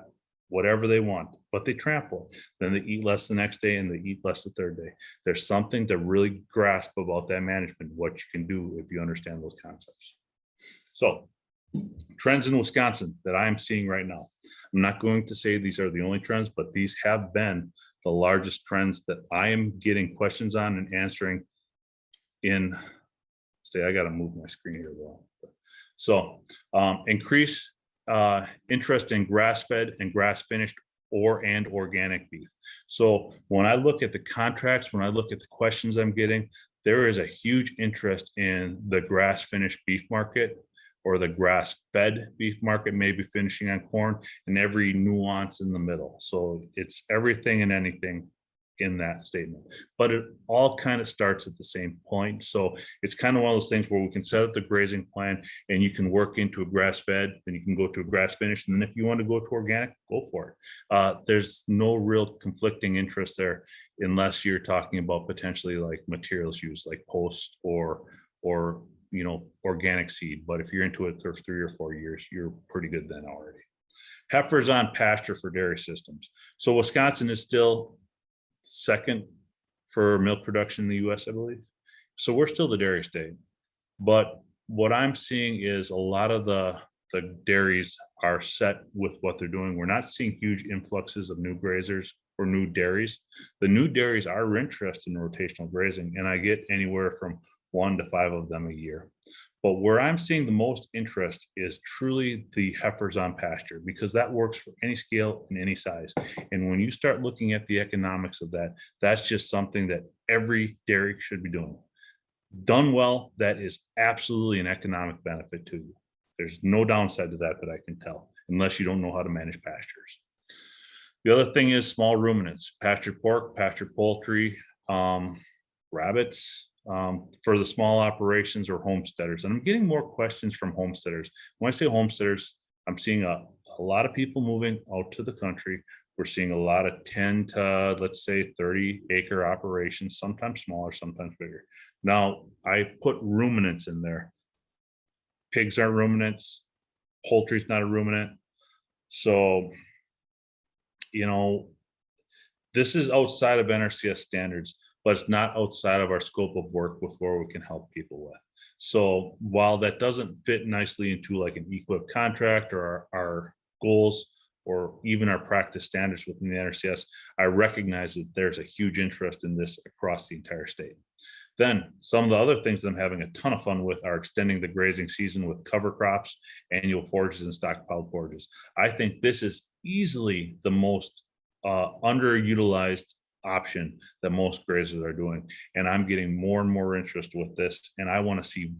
whatever they want, but they trample. Then they eat less the next day and they eat less the third day. There's something to really grasp about that management, what you can do if you understand those concepts. So trends in Wisconsin that I'm seeing right now. I'm not going to say these are the only trends, but these have been the largest trends that I am getting questions on and answering in, I got to move my screen here though. So increase interest in grass-fed and grass-finished and organic beef. So when I look at the contracts, when I look at the questions I'm getting, there is a huge interest in the grass-finished beef market or the grass-fed beef market, maybe finishing on corn, and every nuance in the middle. So it's everything and anything in that statement, but it all kind of starts at the same point. So it's kind of one of those things where we can set up the grazing plan and you can work into a grass-fed, then you can go to a grass-finished, and then if you want to go to organic, go for it. There's no real conflicting interest there unless you're talking about potentially like materials used like post or organic seed. But if you're into it for 3 or 4 years, you're pretty good then already. Heifers on pasture for dairy systems. So Wisconsin is still second for milk production in the US, I believe. So we're still the dairy state. But what I'm seeing is a lot of the dairies are set with what they're doing. We're not seeing huge influxes of new grazers or new dairies. The new dairies are interested in rotational grazing, and I get anywhere from 1 to 5 of them a year. But where I'm seeing the most interest is truly the heifers on pasture, because that works for any scale and any size. And when you start looking at the economics of that, that's just something that every dairy should be doing. Done well, that is absolutely an economic benefit to you. There's no downside to that I can tell, unless you don't know how to manage pastures. The other thing is small ruminants, pastured pork, pastured poultry, rabbits, for the small operations or homesteaders. And I'm getting more questions from homesteaders. When I say homesteaders, I'm seeing a lot of people moving out to the country. We're seeing a lot of 10 to, let's say, 30 acre operations, sometimes smaller, sometimes bigger. Now, I put ruminants in there. Pigs aren't ruminants. Poultry's not a ruminant. So, this is outside of NRCS standards, but it's not outside of our scope of work with where we can help people with. So while that doesn't fit nicely into like an EQIP contract or our goals or even our practice standards within the NRCS, I recognize that there's a huge interest in this across the entire state. Then some of the other things that I'm having a ton of fun with are extending the grazing season with cover crops, annual forages, and stockpiled forages. I think this is easily the most underutilized option that most grazers are doing, and I'm getting more and more interest with this, and I want to see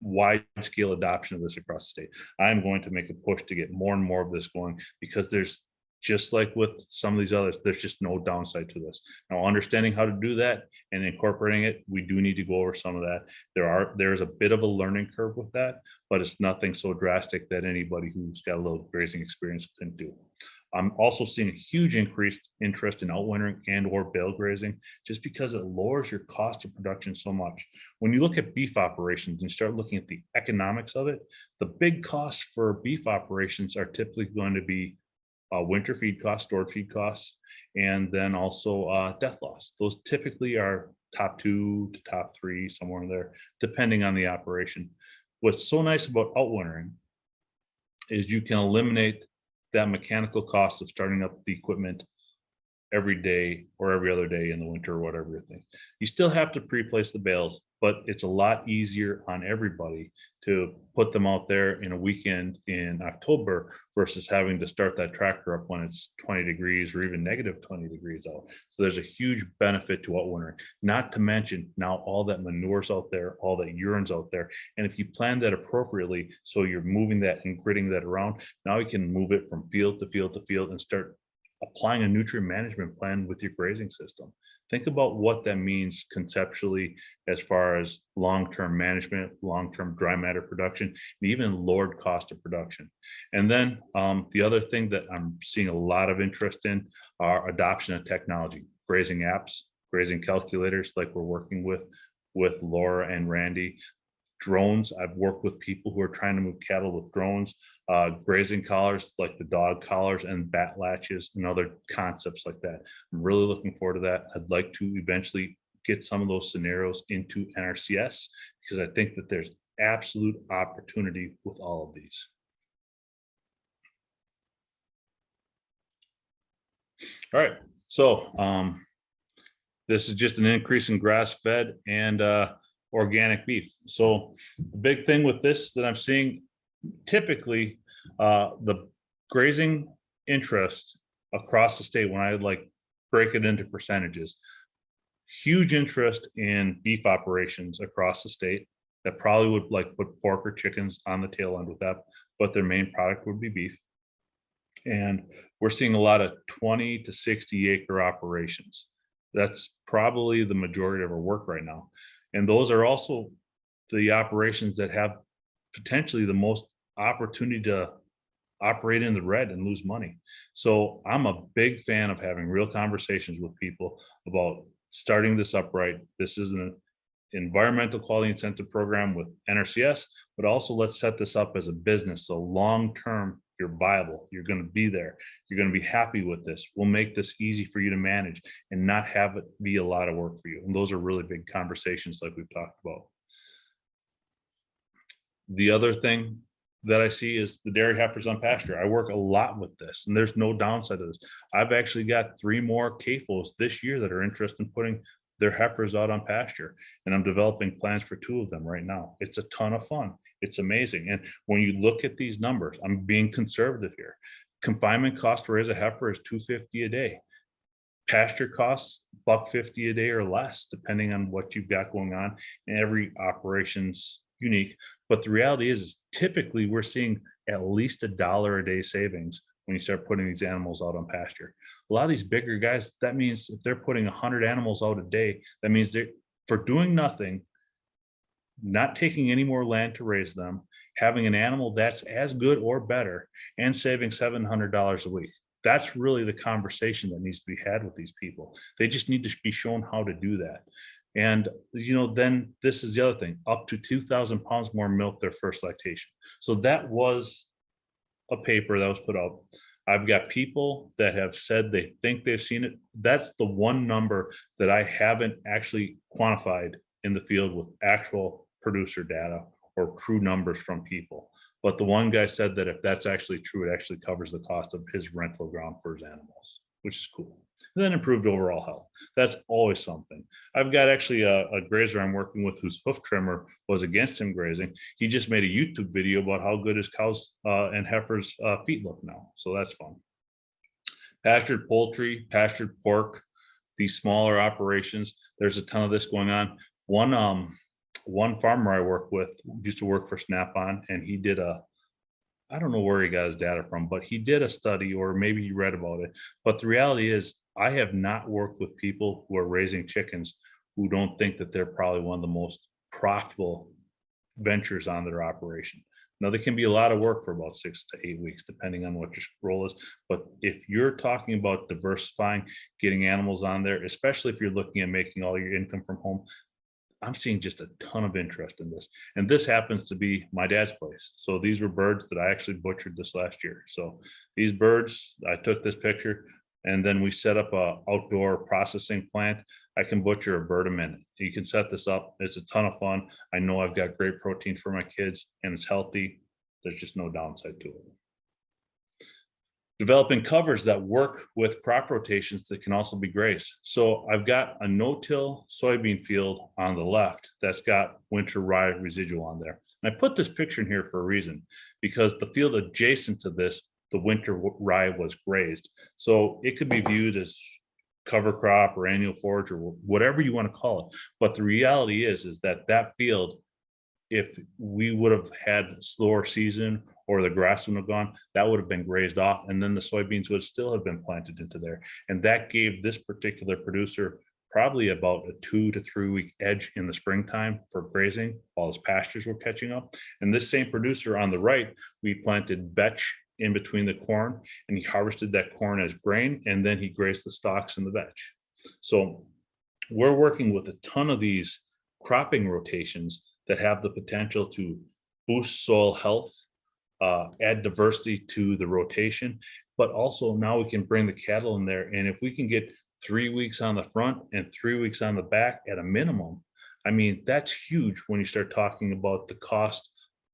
wide scale adoption of this across the state. I'm going to make a push to get more and more of this going, because there's, just like with some of these others, there's just no downside to this. Now, understanding how to do that and incorporating it, we do need to go over some of that. There's a bit of a learning curve with that, but it's nothing so drastic that anybody who's got a little grazing experience couldn't do. I'm also seeing a huge increased interest in outwintering and or bale grazing, just because it lowers your cost of production so much. When you look at beef operations and start looking at the economics of it, the big costs for beef operations are typically going to be winter feed costs, stored feed costs, and then also death loss. Those typically are top 2 to top 3, somewhere in there, depending on the operation. What's so nice about outwintering is you can eliminate that mechanical cost of starting up the equipment every day or every other day in the winter or whatever you think. You still have to pre-place the bales, but it's a lot easier on everybody to put them out there in a weekend in October versus having to start that tractor up when it's 20 degrees or even negative 20 degrees out. So there's a huge benefit to outwintering, not to mention now all that manure's out there, all that urine's out there. And if you plan that appropriately, so you're moving that and gridding that around, now you can move it from field to field to field and start applying a nutrient management plan with your grazing system. Think about what that means conceptually as far as long-term management, long-term dry matter production, and even lowered cost of production. And then the other thing that I'm seeing a lot of interest in are adoption of technology, grazing apps, grazing calculators like we're working with Laura and Randy. Drones, I've worked with people who are trying to move cattle with drones, grazing collars like the dog collars and bat latches and other concepts like that. I'm really looking forward to that. I'd like to eventually get some of those scenarios into NRCS because I think that there's absolute opportunity with all of these. All right, so this is just an increase in grass-fed and organic beef. So the big thing with this that I'm seeing, typically the grazing interest across the state, when I like break it into percentages, huge interest in beef operations across the state that probably would like put pork or chickens on the tail end with that, but their main product would be beef. And we're seeing a lot of 20 to 60 acre operations. That's probably the majority of our work right now. And those are also the operations that have potentially the most opportunity to operate in the red and lose money. So I'm a big fan of having real conversations with people about starting this up right. This is an environmental quality incentive program with NRCS, but also let's set this up as a business. So long-term, you're viable, you're going to be there, you're going to be happy with this. We'll make this easy for you to manage and not have it be a lot of work for you. And those are really big conversations like we've talked about. The other thing that I see is the dairy heifers on pasture. I work a lot with this and there's no downside to this. I've actually got 3 more CAFOs this year that are interested in putting their heifers out on pasture. And I'm developing plans for 2 of them right now. It's a ton of fun. It's amazing. And when you look at these numbers, I'm being conservative here. Confinement cost to raise a heifer is $250 a day. Pasture costs $150 a day or less, depending on what you've got going on. And every operation's unique. But the reality is typically we're seeing at least $1 a day savings when you start putting these animals out on pasture. A lot of these bigger guys, that means if they're putting 100 animals out a day, that means they're, for doing nothing, not taking any more land to raise them, having an animal that's as good or better, and saving $700 a week. That's really the conversation that needs to be had with these people. They just need to be shown how to do that. And, you know, then this is the other thing, up to 2,000 pounds more milk their first lactation. So that was a paper that was put out. I've got people that have said they think they've seen it. That's the one number that I haven't actually quantified in the field with actual producer data or true numbers from people. But the one guy said that if that's actually true, it actually covers the cost of his rental ground for his animals, which is cool. And then improved overall health. That's always something. I've got actually a grazer I'm working with whose hoof trimmer was against him grazing. He just made a YouTube video about how good his cows and heifers' feet look now. So that's fun. Pastured poultry, pastured pork, these smaller operations. There's a ton of this going on. One farmer I work with used to work for Snap-on, and he did I don't know where he got his data from, but he did a study, or maybe he read about it. But the reality is, I have not worked with people who are raising chickens who don't think that they're probably one of the most profitable ventures on their operation. Now, they can be a lot of work for about 6 to 8 weeks, depending on what your role is. But if you're talking about diversifying, getting animals on there, especially if you're looking at making all your income from home, I'm seeing just a ton of interest in this. And this happens to be my dad's place. So these were birds that I actually butchered this last year. So these birds, I took this picture and then we set up a outdoor processing plant. I can butcher a bird a minute. You can set this up. It's a ton of fun. I know I've got great protein for my kids and it's healthy. There's just no downside to it. developing covers that work with crop rotations that can also be grazed. So I've got a no-till soybean field on the left that's got winter rye residual on there. And I put this picture in here for a reason, because the field adjacent to this, the winter rye was grazed. So it could be viewed as cover crop or annual forage or whatever you want to call it. But the reality is that that field, if we would have had a slower season or the grass would have gone, that would have been grazed off, and then the soybeans would still have been planted into there. And that gave this particular producer probably about a 2 to 3 week edge in the springtime for grazing while his pastures were catching up. And this same producer on the right, we planted vetch in between the corn, and he harvested that corn as grain, and then he grazed the stalks in the vetch. So we're working with a ton of these cropping rotations that have the potential to boost soil health, add diversity to the rotation, but also now we can bring the cattle in there. And if we can get 3 weeks on the front and 3 weeks on the back at a minimum, I mean, that's huge when you start talking about the cost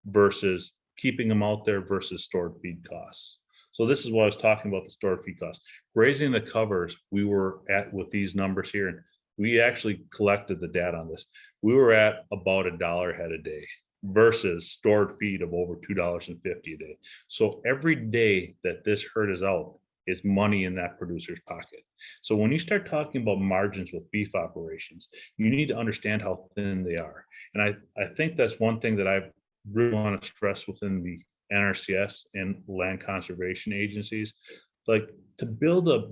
versus keeping them out there versus stored feed costs. So this is what I was talking about, the stored feed costs. Grazing the covers, we were at with these numbers here, and we actually collected the data on this. We were at about $1 a head a day versus stored feed of over $2.50 a day. So every day that this herd is out is money in that producer's pocket. So when you start talking about margins with beef operations, you need to understand how thin they are. And I think that's one thing that I really want to stress within the NRCS and land conservation agencies, like to build a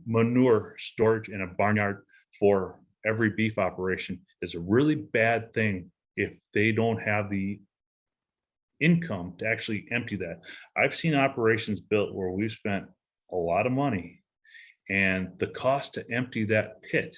manure storage in a barnyard for every beef operation is a really bad thing if they don't have the income to actually empty that. I've seen operations built where we've spent a lot of money, and the cost to empty that pit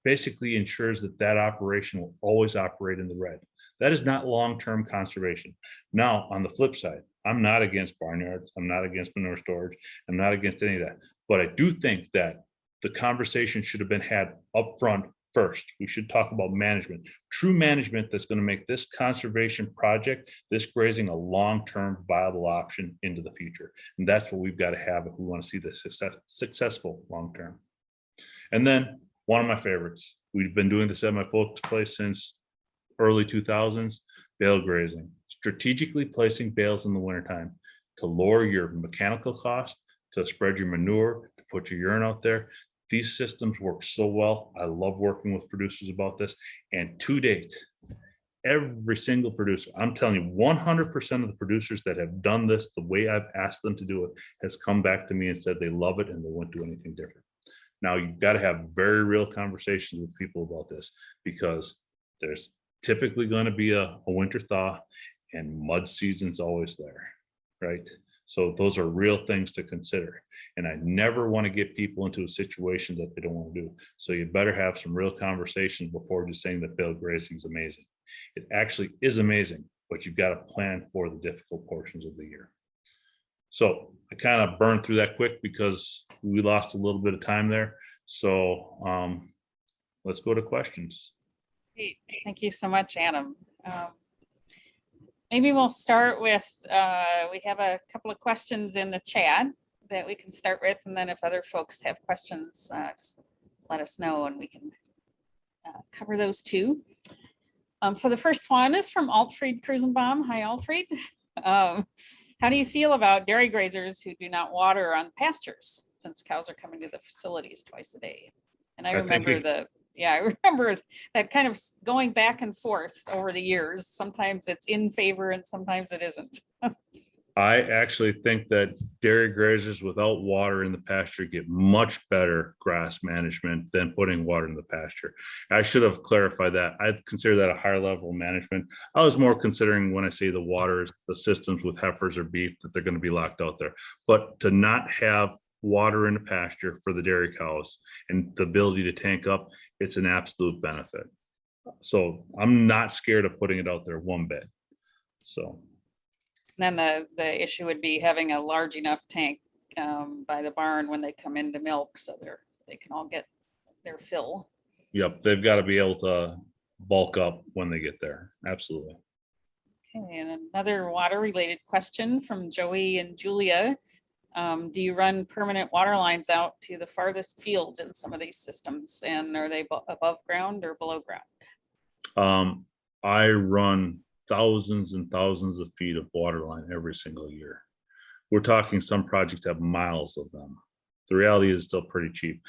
basically ensures that that operation will always operate in the red. That is not long-term conservation. Now, on the flip side, I'm not against barnyards. I'm not against manure storage. I'm not against any of that. But I do think that the conversation should have been had up front first. We should talk about management, true management that's going to make this conservation project, this grazing, a long-term viable option into the future. And that's what we've got to have if we want to see this successful long-term. And then one of my favorites, we've been doing this at my folks' place since early 2000s, bale grazing, strategically placing bales in the wintertime to lower your mechanical cost, to spread your manure, to put your urine out there. These systems work so well. I love working with producers about this. And to date, every single producer, I'm telling you, 100% of the producers that have done this the way I've asked them to do it has come back to me and said they love it and they won't do anything different. Now, you've got to have very real conversations with people about this, because there's typically going to be a winter thaw and mud season's always there, right? So those are real things to consider. And I never want to get people into a situation that they don't want to do. So you better have some real conversations before just saying that bale grazing is amazing. It actually is amazing, but you've got to plan for the difficult portions of the year. So I kind of burned through that quick because we lost a little bit of time there. So let's go to questions. Great. Thank you so much, Adam. Maybe we'll start with, we have a couple of questions in the chat that we can start with, and then if other folks have questions, just let us know and we can cover those too. So the first one is from Altfried Krusenbaum. Hi, Altfried. How do you feel about dairy grazers who do not water on pastures, since cows are coming to the facilities twice a day? And I remember I remember that kind of going back and forth over the years. Sometimes it's in favor and sometimes it isn't. I actually think that dairy grazers without water in the pasture get much better grass management than putting water in the pasture. I should have clarified that. I'd consider that a higher level of management. I was more considering when I say the waters, the systems with heifers or beef, that they're going to be locked out there. But to not have water in the pasture for the dairy cows and the ability to tank up, it's an absolute benefit. So I'm not scared of putting it out there one bit. So then the issue would be having a large enough tank by the barn when they come into milk, so they can all get their fill. Yep, they've got to be able to bulk up when they get there. Absolutely. Okay, and another water related question from Joey and Julia. Do you run permanent water lines out to the farthest fields in some of these systems? And are they above ground or below ground? I run thousands and thousands of feet of water line every single year. We're talking some projects have miles of them. The reality is still pretty cheap.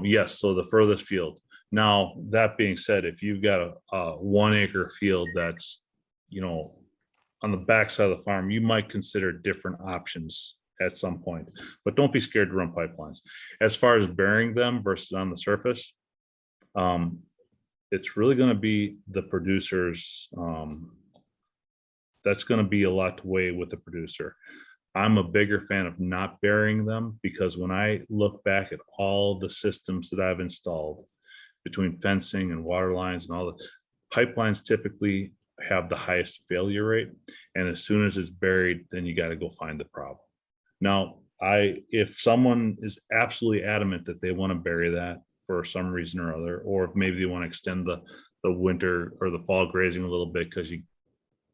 Yes, so the furthest field. Now, that being said, if you've got a 1 acre field that's, on the backside of the farm, you might consider different options at some point, but don't be scared to run pipelines. As far as burying them versus on the surface, it's really going to be the producers. That's going to be a lot to weigh with the producer. I'm a bigger fan of not burying them because when I look back at all the systems that I've installed between fencing and water lines and all the pipelines typically have the highest failure rate. And as soon as it's buried, then you got to go find the problem. Now, if someone is absolutely adamant that they want to bury that for some reason or other, or if maybe they want to extend the winter or the fall grazing a little bit because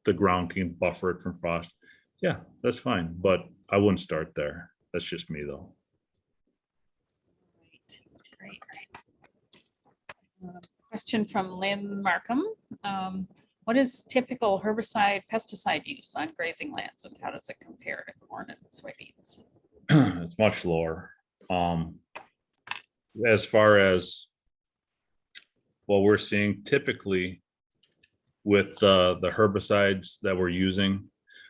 the ground can buffer it from frost, yeah, that's fine. But I wouldn't start there. That's just me though. Great. Question from Lynn Markham. What is typical herbicide pesticide use on grazing lands and how does it compare to corn and soybeans? It's much lower. As far as what we're seeing typically with the herbicides that we're using,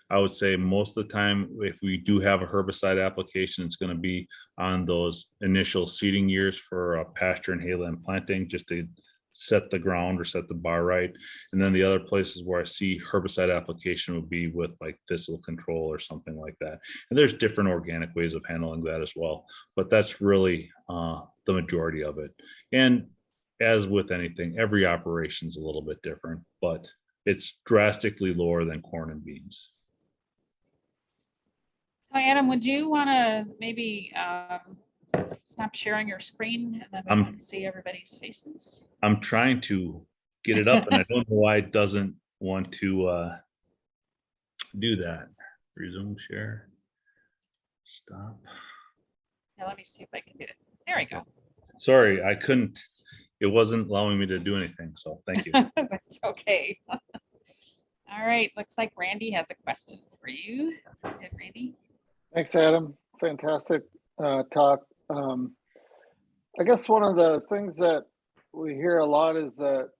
I would say most of the time, if we do have a herbicide application, it's going to be on those initial seeding years for pasture and hayland planting, just to set the ground or set the bar right. And then the other places where I see herbicide application would be with like thistle control or something like that. And there's different organic ways of handling that as well, but that's really the majority of it. And as with anything, every operation is a little bit different, but it's drastically lower than corn and beans. Hi, Adam, would you want to maybe stop sharing your screen and then we can see everybody's faces? I'm trying to get it up and I don't know why it doesn't want to do that. Resume share. Stop. Yeah, let me see if I can do it. There we go. Sorry, I couldn't. It wasn't allowing me to do anything, so thank you. That's okay. All right, looks like Randy has a question for you. Go ahead, Randy. Thanks, Adam. Fantastic talk. I guess one of the things that we hear a lot is that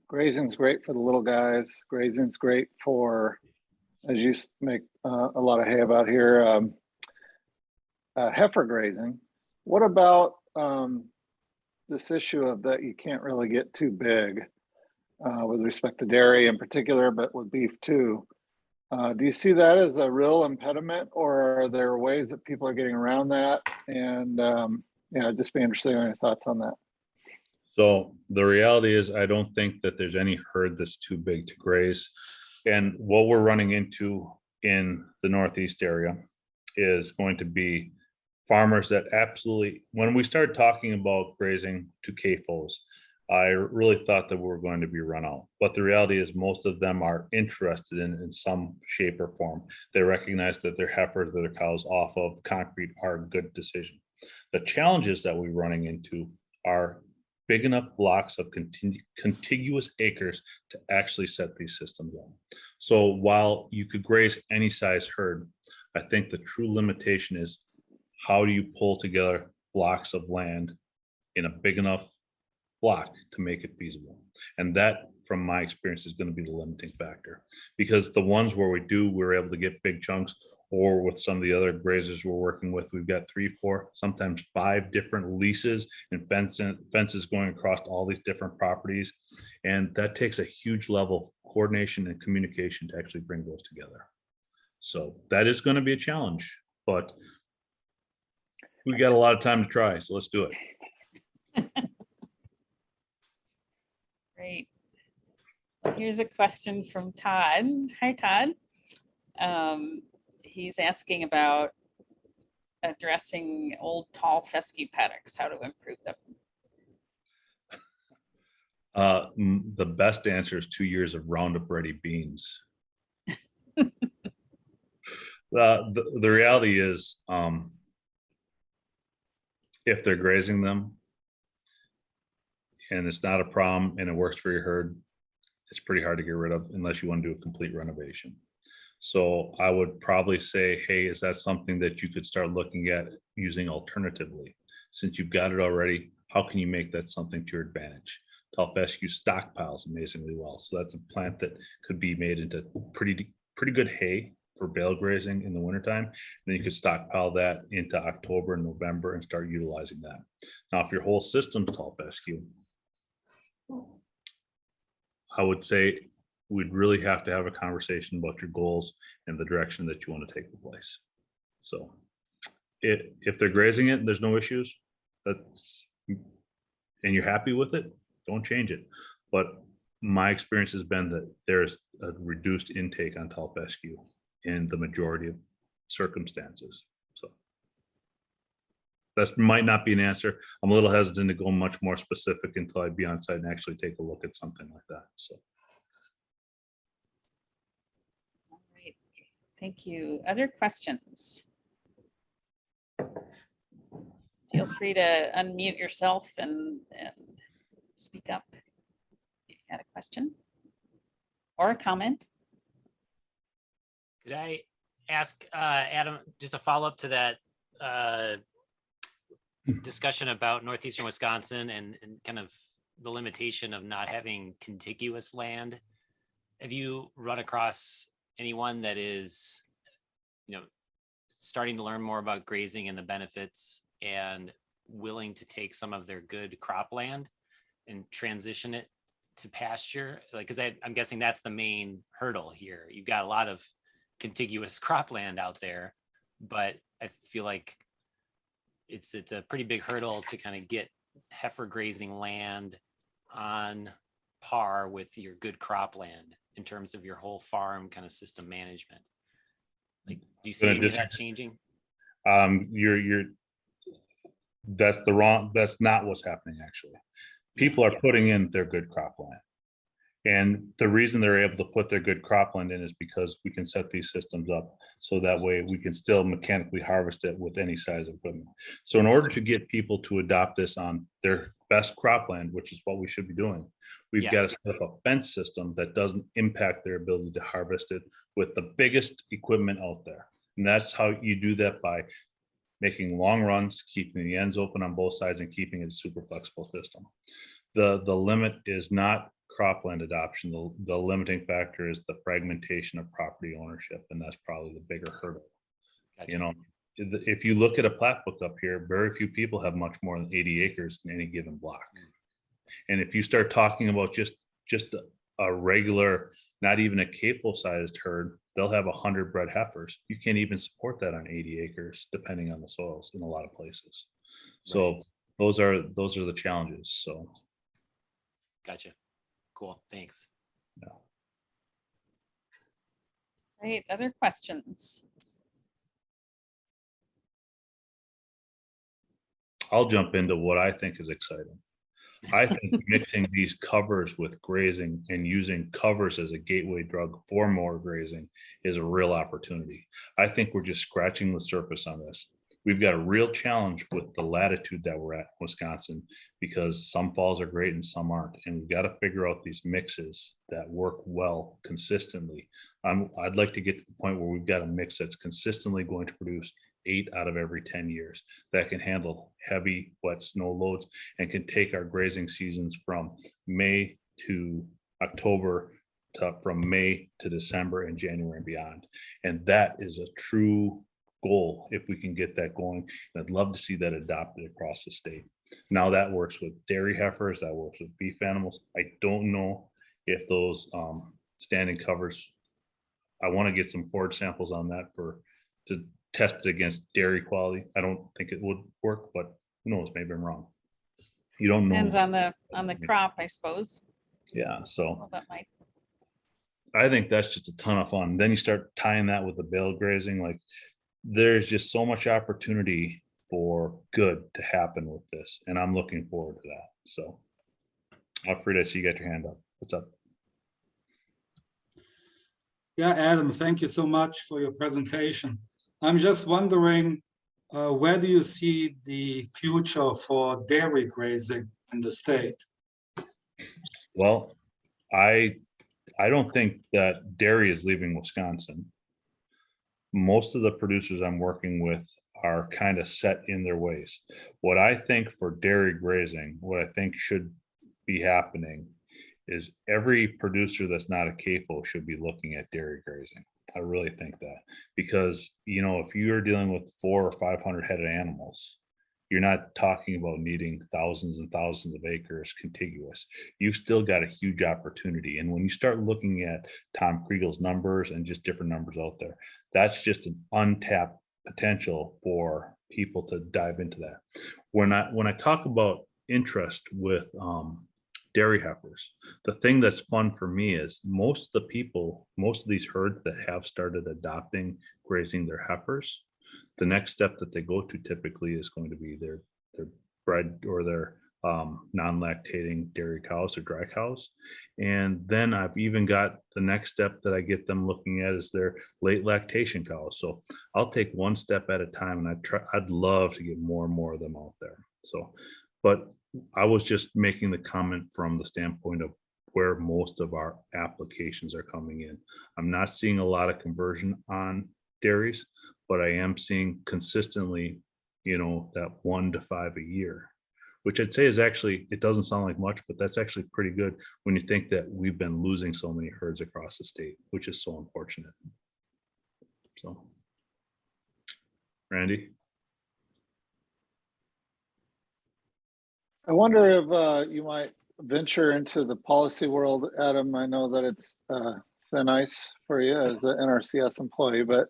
grazing's great for the little guys. Grazing's great for, as you make a lot of hay about here, heifer grazing. What about this issue of that you can't really get too big with respect to dairy in particular, but with beef too? Do you see that as a real impediment, or are there ways that people are getting around that? And I'd just be interested in your thoughts on that. So the reality is I don't think that there's any herd that's too big to graze. And what we're running into in the Northeast area is going to be farmers that absolutely, when we start talking about grazing to CAFOs, I really thought that we were going to be run out. But the reality is most of them are interested in some shape or form. They recognize that their heifers, that their cows off of concrete are a good decision. The challenges that we're running into are big enough blocks of contiguous acres to actually set these systems up. So while you could graze any size herd, I think the true limitation is how do you pull together blocks of land in a big enough block to make it feasible? And that, from my experience, is going to be the limiting factor, because the ones where we're able to get big chunks, or with some of the other grazers we're working with, we've got 3, 4, sometimes 5 different leases and fences going across all these different properties. And that takes a huge level of coordination and communication to actually bring those together. So that is going to be a challenge, but we got a lot of time to try, so let's do it. Great. Here's a question from Todd. Hi, Todd. He's asking about addressing old tall fescue paddocks, how to improve them. The best answer is 2 years of Roundup Ready beans. The reality is, if they're grazing them and it's not a problem and it works for your herd, it's pretty hard to get rid of unless you want to do a complete renovation. So I would probably say, hey, is that something that you could start looking at using alternatively? Since you've got it already, how can you make that something to your advantage? Tall fescue stockpiles amazingly well. So that's a plant that could be made into pretty good hay for bale grazing in the wintertime. Then you could stockpile that into October and November and start utilizing that. Now, if your whole system's tall fescue, I would say we'd really have to have a conversation about your goals and the direction that you want to take the place. So if they're grazing it and there's no issues, and you're happy with it, don't change it. But my experience has been that there's a reduced intake on tall fescue in the majority of circumstances. So that might not be an answer. I'm a little hesitant to go much more specific until I be on site and actually take a look at something like that. So. All right. Thank you. Other questions? Feel free to unmute yourself and speak up if you had a question or a comment. Could I ask Adam, just a follow-up to that discussion about northeastern Wisconsin and kind of the limitation of not having contiguous land? Have you run across anyone that is, starting to learn more about grazing and the benefits and willing to take some of their good cropland and transition it to pasture? Like, because I'm guessing that's the main hurdle here. You've got a lot of contiguous cropland out there, but I feel like it's a pretty big hurdle to kind of get heifer grazing land on par with your good cropland in terms of your whole farm kind of system management. Like, do you see any of that changing? That's not what's happening actually. People are putting in their good cropland. And the reason they're able to put their good cropland in is because we can set these systems up so that way we can still mechanically harvest it with any size equipment. So in order to get people to adopt this on their best cropland, which is what we should be doing, we've got to set up a fence system that doesn't impact their ability to harvest it with the biggest equipment out there. And that's how you do that, by making long runs, keeping the ends open on both sides, and keeping it a super flexible system. The limit is not cropland adoption. The limiting factor is the fragmentation of property ownership, and that's probably the bigger hurdle. Gotcha. If you look at a plat book up here, very few people have much more than 80 acres in any given block. And if you start talking about just a regular, not even a CAFO sized herd, they'll have 100 bred heifers. You can't even support that on 80 acres, depending on the soils in a lot of places. So right. those are the challenges. So. Gotcha. Cool. Thanks. Yeah. Great. Other questions? I'll jump into what I think is exciting. I think mixing these covers with grazing and using covers as a gateway drug for more grazing is a real opportunity. I think we're just scratching the surface on this. We've got a real challenge with the latitude that we're at in Wisconsin, because some falls are great and some aren't. And we've got to figure out these mixes that work well consistently. I'd like to get to the point where we've got a mix that's consistently going to produce 8 out of every 10 years, that can handle heavy, wet snow loads and can take our grazing seasons from May to October to from May to December and January and beyond. And that is a true goal if we can get that going. And I'd love to see that adopted across the state. Now that works with dairy heifers, that works with beef animals. I don't know if those standing covers, I want to get some forage samples on that to test it against dairy quality. I don't think it would work, but who knows, maybe I'm wrong. You don't know. Depends on the crop, I suppose. Yeah, so well, that might. I think that's just a ton of fun. Then you start tying that with the bale grazing. Like, there's just so much opportunity for good to happen with this, and I'm looking forward to that. So Alfred, I see you got your hand up. What's up? Yeah, Adam, thank you so much for your presentation. I'm just wondering, where do you see the future for dairy grazing in the state? Well, I don't think that dairy is leaving Wisconsin. Most of the producers I'm working with are kind of set in their ways. What I think for dairy grazing, what I think should be happening is every producer that's not a CAFO should be looking at dairy grazing. I really think that, because if you're dealing with 400 or 500 head of animals, you're not talking about needing thousands and thousands of acres contiguous. You've still got a huge opportunity. And when you start looking at Tom Kriegel's numbers and just different numbers out there, that's just an untapped potential for people to dive into that. When I talk about interest with dairy heifers, the thing that's fun for me is most of these herds that have started adopting grazing their heifers, the next step that they go to typically is going to be their bred or their non-lactating dairy cows or dry cows. And then I've even got the next step that I get them looking at is their late lactation cows. So I'll take one step at a time, and I'd love to get more and more of them out there. So, but I was just making the comment from the standpoint of where most of our applications are coming in. I'm not seeing a lot of conversion on dairies, but I am seeing consistently, that 1 to 5 a year, which I'd say is actually, it doesn't sound like much, but that's actually pretty good when you think that we've been losing so many herds across the state, which is so unfortunate. So, Randy? I wonder if you might venture into the policy world, Adam. I know that it's thin ice for you as an NRCS employee, but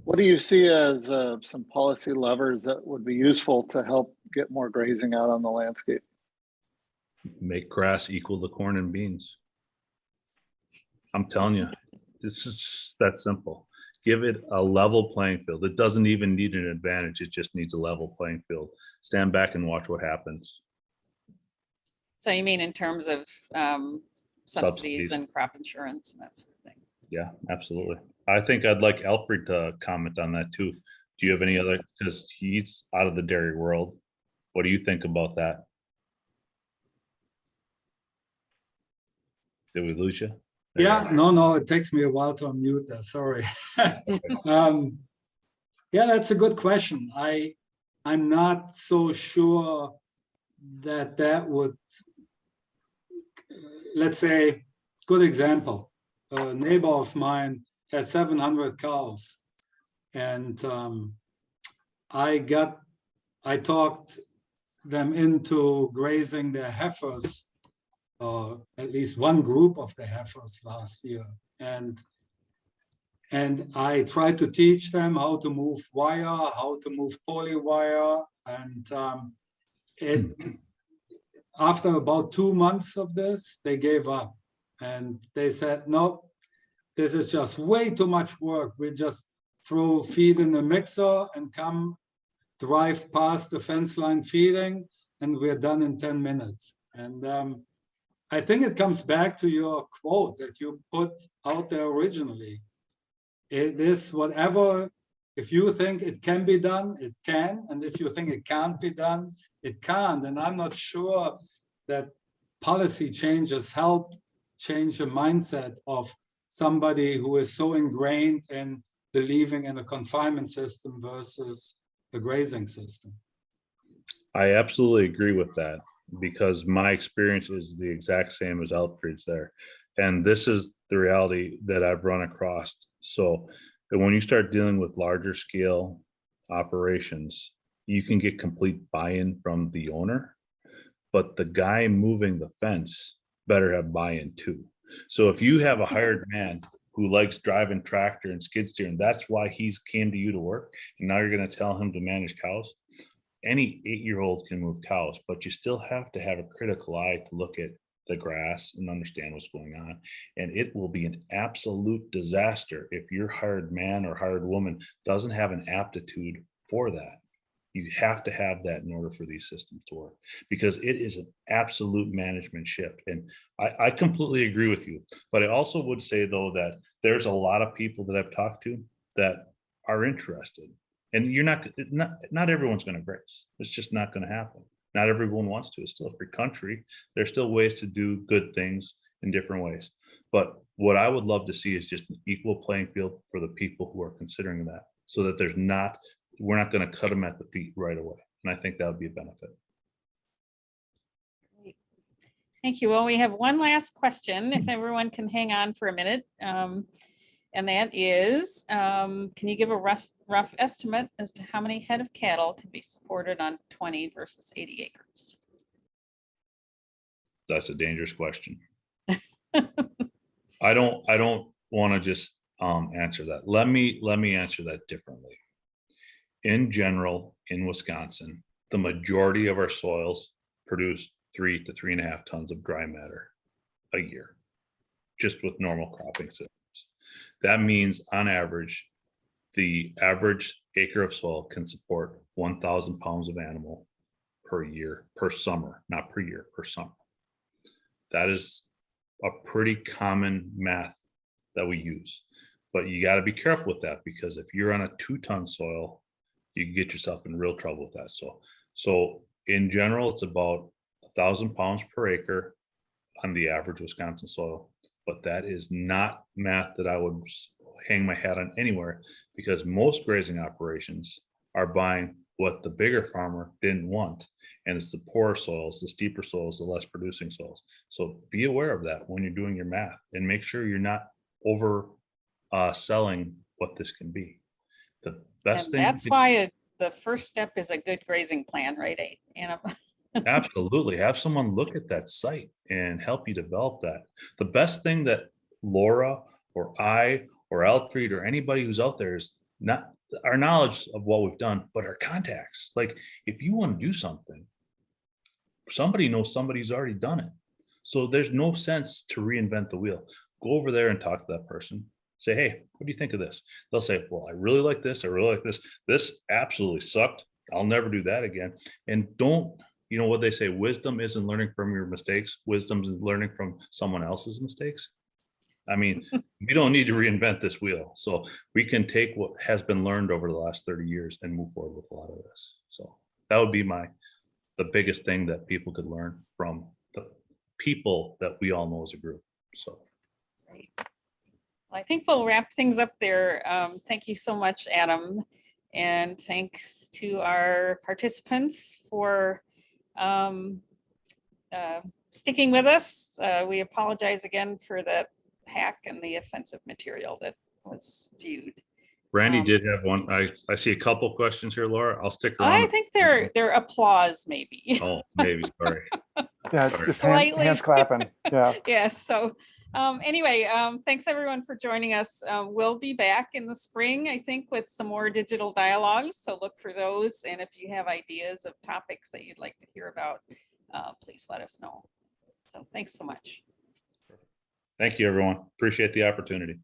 what do you see as some policy levers that would be useful to help get more grazing out on the landscape? Make grass equal to corn and beans. I'm telling you, this is that simple. Give it a level playing field. It doesn't even need an advantage. It just needs a level playing field. Stand back and watch what happens. So you mean in terms of subsidies and crop insurance and that sort of thing? Yeah, absolutely. I think I'd like Alfred to comment on that too. Do you have any other, because he's out of the dairy world. What do you think about that? Did we lose you? Yeah, no, it takes me a while to unmute that, sorry. Yeah, that's a good question. I'm not so sure that would, let's say, good example. A neighbor of mine has 700 cows, and I talked them into grazing their heifers, at least one group of the heifers last year, and I tried to teach them how to move wire, how to move poly wire, and after about 2 months of this, they gave up, and they said, no, this is just way too much work. We just throw feed in the mixer and drive past the fence line feeding, and we're done in 10 minutes. And I think it comes back to your quote that you put out there originally. It is whatever, if you think it can be done, it can. And if you think it can't be done, it can't. And I'm not sure that policy changes help change the mindset of somebody who is so ingrained in believing in a confinement system versus a grazing system. I absolutely agree with that, because my experience is the exact same as Alfred's there. And this is the reality that I've run across. So when you start dealing with larger scale operations, you can get complete buy-in from the owner, but the guy moving the fence better have buy-in too. So if you have a hired man who likes driving tractor and skid steer, and that's why he's came to you to work, and now you're going to tell him to manage cows, any 8-year-old can move cows, but you still have to have a critical eye to look at the grass and understand what's going on. And it will be an absolute disaster if your hired man or hired woman doesn't have an aptitude for that. You have to have that in order for these systems to work, because it is an absolute management shift. And I completely agree with you. But I also would say, though, that there's a lot of people that I've talked to that are interested. And you're not everyone's going to graze. It's just not going to happen. Not everyone wants to. It's still a free country. There's still ways to do good things in different ways. But what I would love to see is just an equal playing field for the people who are considering that, so that we're not going to cut them at the feet right away. And I think that would be a benefit. Great. Thank you. Well, we have one last question, if everyone can hang on for a minute. And that is, can you give a rough estimate as to how many head of cattle can be supported on 20 versus 80 acres? That's a dangerous question. I don't want to just answer that. Let me answer that differently. In general, in Wisconsin, the majority of our soils produce 3 to 3.5 tons of dry matter a year, just with normal cropping systems. That means, on average, the average acre of soil can support 1,000 pounds of animal per year, per summer, not per year, per summer. That is a pretty common math that we use, but you got to be careful with that, because if you're on a 2-ton soil, you can get yourself in real trouble with that. So in general, it's about 1,000 pounds per acre on the average Wisconsin soil. But that is not math that I would hang my hat on anywhere, because most grazing operations are buying what the bigger farmer didn't want. And it's the poorer soils, the steeper soils, the less producing soils. So be aware of that when you're doing your math, and make sure you're not over selling what this can be. The best And thing. that's why the first step is a good grazing plan, right, Anna? Absolutely. Have someone look at that site and help you develop that. The best thing that Laura or I or Alfred or anybody who's out there is not our knowledge of what we've done, but our contacts. Like, if you want to do something, somebody knows somebody's already done it. So there's no sense to reinvent the wheel. Go over there and talk to that person. Say, hey, what do you think of this? They'll say, well, I really like this. I really like this. This absolutely sucked. I'll never do that again. And don't, you know what they say, wisdom isn't learning from your mistakes. Wisdom is learning from someone else's mistakes. I mean, we don't need to reinvent this wheel. So we can take what has been learned over the last 30 years and move forward with a lot of this. So that would be the biggest thing that people could learn from the people that we all know as a group. So. Great. Well, I think we'll wrap things up there. Thank you so much, Adam. And thanks to our participants for sticking with us. We apologize again for that hack and the offensive material that was viewed. Randy did have one. I see a couple questions here, Laura. I'll stick around. I think they're applause, maybe. Oh, maybe. Sorry. Yeah, Sorry. just Slightly. hands clapping. Yeah. Yes. So anyway, thanks everyone for joining us. We'll be back in the spring, I think, with some more digital dialogues. So look for those. And if you have ideas of topics that you'd like to hear about, please let us know. So thanks so much. Thank you, everyone. Appreciate the opportunity.